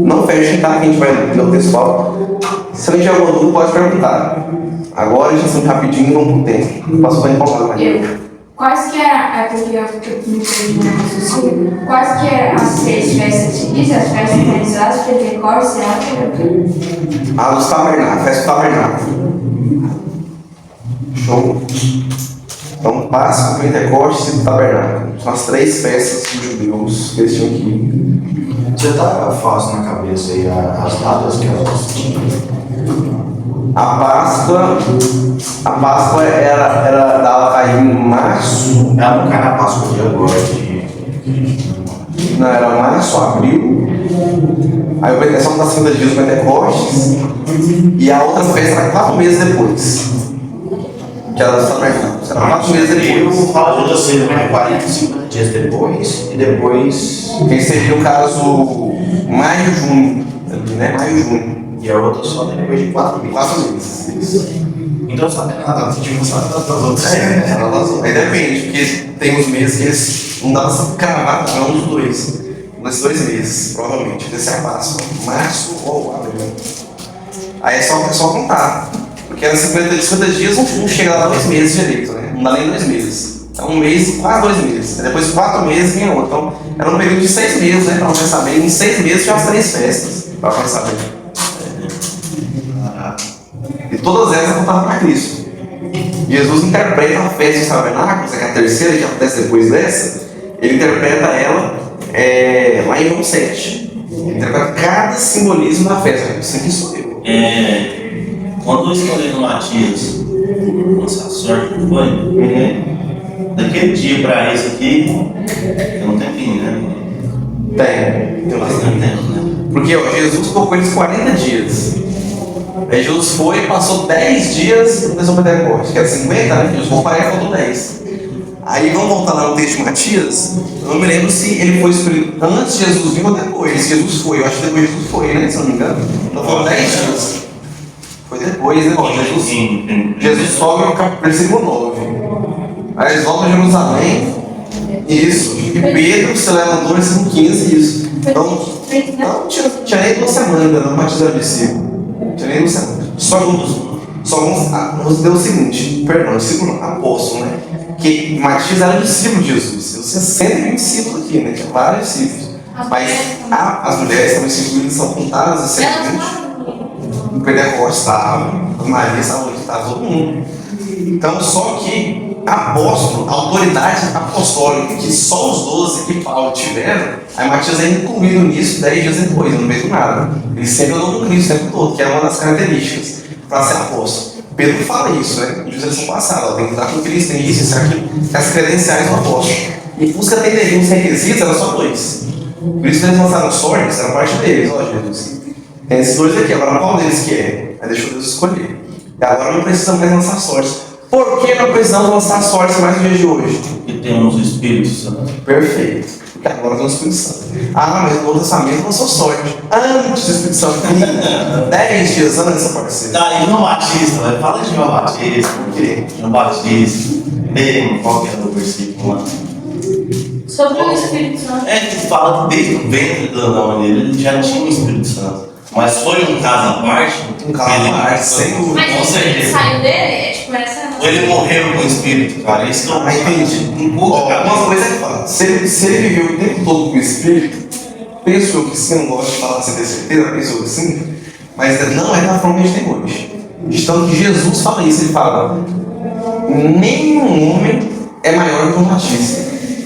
não feche, tá? Que a gente vai ler o textual. Se alguém tiver alguma dúvida, pode perguntar. Agora, já assim, rapidinho, vamos pro tempo. Posso falar empolgado mais? Quais que eram, porque eu me perdi no raciocínio, quais que eram as 3 festas de Cristo, as festas realizadas, Pentecostes, Ah, dos tabernáculos, festa do tabernáculo. Show. Então, Páscoa, Pentecostes e Tabernáculo. São as 3 festas dos judeus que eles tinham que ir. Você está fácil na cabeça aí as datas que elas tinham? A Páscoa dava cair em março. Ela não cai na Páscoa de agora, Não, era março, abril. Aí o Pentecostes está 50 dias do Pentecostes. E a outra festa era 4 meses depois. Que era dos tabernáculos. Era 4 meses depois. Eu falo de você, né? 45 dias depois, e depois. Que seria o caso maio, junho. Né? Maio e junho. E a outra só depois de 4 meses. 4 meses. Isso. Então sabe nada, você tinha sabe das outras. Aí depende, porque tem uns meses que eles não dá pra cravar, é um dos dois. Nesses 2 meses, provavelmente. Desse é a Páscoa. Março ou abril. Aí é só contar. Porque nas 50 dias não chega lá 2 meses direito, né? Não dá nem 2 meses. É 1 mês e quase 2 meses. Aí depois de 4 meses vem outro. Então era um período de 6 meses, né? Pra não pensar bem. Em 6 meses tinha as 3 festas. Pra pensar bem. E todas elas apontavam para Cristo. Jesus interpreta a festa dos tabernáculos, que é a terceira que acontece depois dessa, ele interpreta ela lá em João 7. Ele interpreta cada simbolismo da festa. Isso aqui sou eu. Quando eu escolhi no Matias, nossa sorte que foi, daquele dia pra esse aqui, tem um tempinho, né? Tem Bastante tempo, né? Porque ó, Jesus colocou eles 40 dias. Aí Jesus foi, passou 10 dias no Deus Pentecostes, que era 50, né? Jesus foi 40 e faltou 10. Aí vamos voltar lá no texto de Matias. Eu não me lembro se ele foi escolhido antes de Jesus vir ou depois. Jesus foi, eu acho que depois Jesus foi, né? Se eu não me engano. Então foram 10 dias. Foi depois, né? Ó, Jesus sobe no versículo 9. Aí eles voltam a Jerusalém. Isso. E Pedro se levantou no versículo 15, isso. Então, não tinha nem 2 semanas ainda, não batizando discípulo. Não tinha nem 2 semanas. Só vamos dizer o seguinte, perdão, discípulo não, apóstolo, né? Que Matias era discípulo de Jesus. Você sempre tem discípulos aqui, né? Tinha vários discípulos. Mas as mulheres também se incluídas, são contadas, excelente. O Pentecostes estava, a Maria estava onde estava todo mundo. Então, só que apóstolo, autoridade apostólica, que só os 12 que Paulo tiveram, aí Matias é incluído nisso 10 dias depois, não veio nada. Ele sempre andou com Cristo o tempo todo, que é uma das características para ser apóstolo. Pedro fala isso, né? Em direção passada, tem que estar com Cristo, tem isso aqui, as credenciais do apóstolo. E busca atender os requisitos, eram só 2. Por isso que eles lançaram sortes, era parte deles, ó Jesus. Tem esses 2 aqui, agora qual deles que é? Aí deixou Deus escolher. E agora não precisamos mais lançar sortes. Por que não precisamos lançar sortes mais no dia de hoje? Porque temos o Espírito Santo. Perfeito. Porque agora tem o Espírito Santo. Ah, mas no Novo Testamento lançou sorte. Antes do Espírito Santo. 10 dias antes, parceiro. Daí João Batista, vai fala de João Batista. Por quê? João Batista. Qual que é o versículo lá? Sobre o Espírito Santo. Que fala que desde o ventre da mãe dele ele já tinha o Espírito Santo. Mas foi um caso à parte? Um caso à parte, sem dúvida. Mas Com o Espírito certeza. saiu dele, é tipo essa. Ou ele morreu com o Espírito, cara? Isso que eu Entendi. um pouco a Uma coisa é que fala, se ele viveu o tempo todo com o Espírito, penso eu que sim, não gosto de falar sem ter certeza, penso eu que sim, mas não é da forma que a gente tem hoje. Então que Jesus fala isso, ele fala, nenhum homem é maior que um Batista,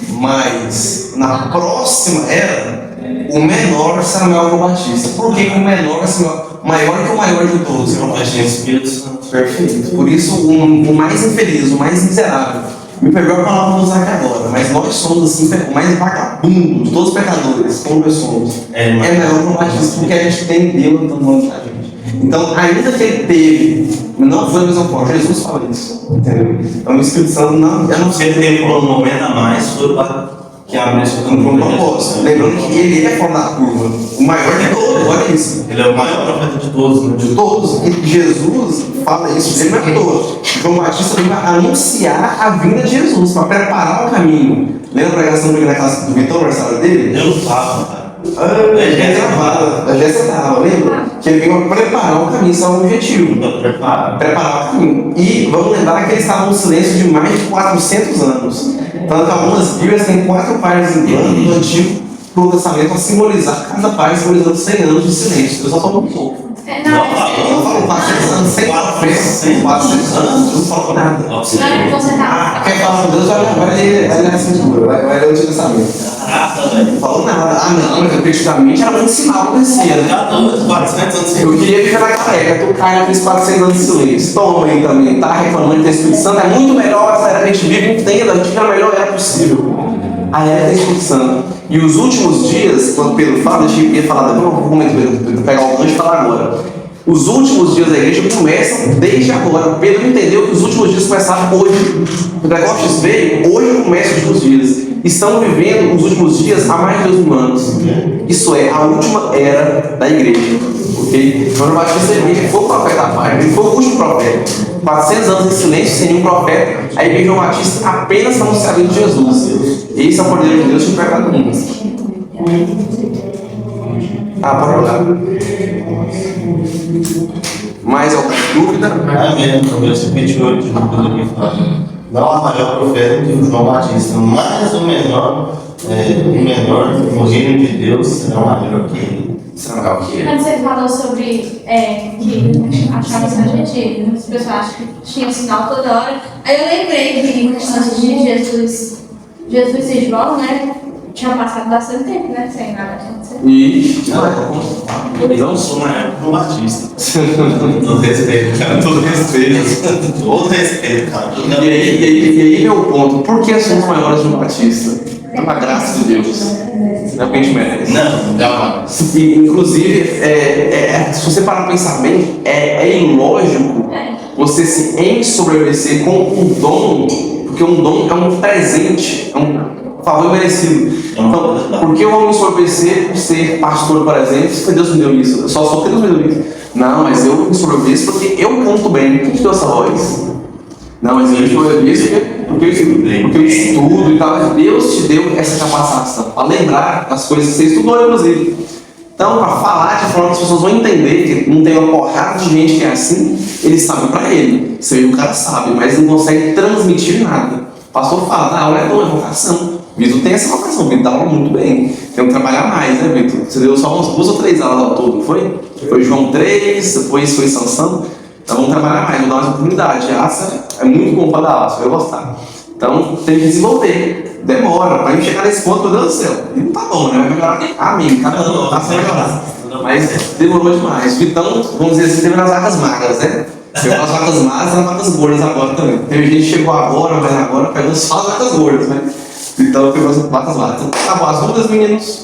mas na próxima era, o menor será maior que o Batista. Por que o menor será maior que o maior de todos? Não vai ter Espírito Santo. Perfeito. Por isso, o mais infeliz, o mais miserável, me pegou a palavra para usar aqui agora, mas nós somos assim, o mais vagabundo de todos os pecadores, como nós somos. É melhor que o Batista, porque a gente tem Deus então longe da gente. Então, ainda que ele teve, não foi da mesma forma, Jesus fala isso, entendeu? Então, o Espírito Santo não, eu não Se sei. ele teve um momento a mais, foi para que abriu esse Para um propósito. Lembrando que ele é fora da curva, o maior de todos, olha isso. Ele é o maior profeta de todos, né? De todos. E Jesus fala isso, ele não é todo. João Batista vai anunciar a vinda de Jesus, para preparar o caminho. Lembra a pregação dele na casa do Vitor, na sala dele? Eu estava, cara. A Jéssica estava, lembra? Que ele veio preparar o caminho, isso é o objetivo. Prepara. Preparar o caminho. E vamos lembrar que eles estavam em silêncio de mais de 400 anos. Tanto que algumas Bíblias têm 4 páginas em branco do Antigo Novo Testamento para simbolizar cada página, simbolizando 100 anos de silêncio. Eu só falo um pouco. Não, Eu falo 400 anos, 100 400 anos, não falo nada. você tá. Quem fala com Deus vai ler a Escritura, vai ler o Antigo Testamento. Não falou nada. Ah, não, mas antigamente era muito sinal acontecia, né? Já estamos 400 anos sem. Eu queria viver naquela época, tu cai naqueles 400 anos de silêncio. Toma aí também, tá reclamando do Espírito Santo, é muito melhor essa era que a gente vive, entenda, a gente a melhor era possível. A era do Espírito Santo. E os últimos dias, quando Pedro fala, deixa eu falar depois, vou pegar o gancho e falar agora. Os últimos dias da igreja começam desde agora. Pedro entendeu que os últimos dias começaram hoje. O Pentecostes veio, hoje começam os últimos dias. Estão vivendo os últimos dias há mais de 2 mil anos. Isso é a última era da igreja. Ok? João Batista ele foi o profeta da página, ele foi o último profeta. 400 anos em silêncio, sem nenhum profeta. A igreja de João Batista apenas anunciava de Jesus. Esse é o Cordeiro de Deus que vai para o mundo. Pode olhar. Mais alguma dúvida? Mesmo, versículo 28, não há maior profeta que o João Batista, mas o menor no reino de Deus será maior que ele. Estragar o quê? Quando você falou sobre que achava que a gente, muitas pessoas acham que tinha sinal toda hora, aí eu lembrei que antes de Jesus e João, né? Tinha passado bastante tempo, né? Sem nada acontecer. E Não sou na época do Batista. Todo respeito, cara. todo respeito. Todo respeito, cara. E aí meu ponto, por que somos maiores de um Batista? É uma graça de Deus. Não é porque a gente merece. Não, jamais. E, inclusive, se você parar para pensar bem, é ilógico você se ensoberbecer com um dom, porque um dom é um presente, é um favor merecido. Então, por que eu vou me ensoberbecer por ser pastor, por exemplo, se foi Deus que me deu isso? Eu só que Deus me deu isso. Não, mas eu me ensoberbeço porque eu canto bem. Quem te deu essa voz? Não, mas eu me ensoberbeço porque eu estudo e tal. Mas Deus te deu essa capacitação para lembrar as coisas que você estudou, inclusive. Então, para falar de forma que as pessoas vão entender que não tem uma porrada de gente que é assim, eles sabem para ele. Isso aí o cara sabe, mas não consegue transmitir nada. O pastor fala, a aula é boa, é vocação. O Vitor tem essa vocação, o Vitor dá aula muito bem. Tem que trabalhar mais, né, Vitor? Você deu só umas 2 ou 3 aulas ao todo, não foi? Foi João 3, depois foi Sansão. Então vamos trabalhar mais, vamos dar mais oportunidade. A Aça é muito bom para dar aula, você vai gostar. Então tem que desenvolver. Demora, para gente chegar nesse ponto, meu Deus do céu. E não tá bom, né? Vai melhorar. Amém. Cada ano tá sem melhorar. Mas demorou demais. Então, vamos dizer assim, teve nas vacas magras, né? Pegou as vacas magras e as vacas gordas agora também. Teve gente que chegou agora, mas agora pegou só as vacas gordas, né? Então pegou as vacas magras. Então, acabou as dúvidas, meninos.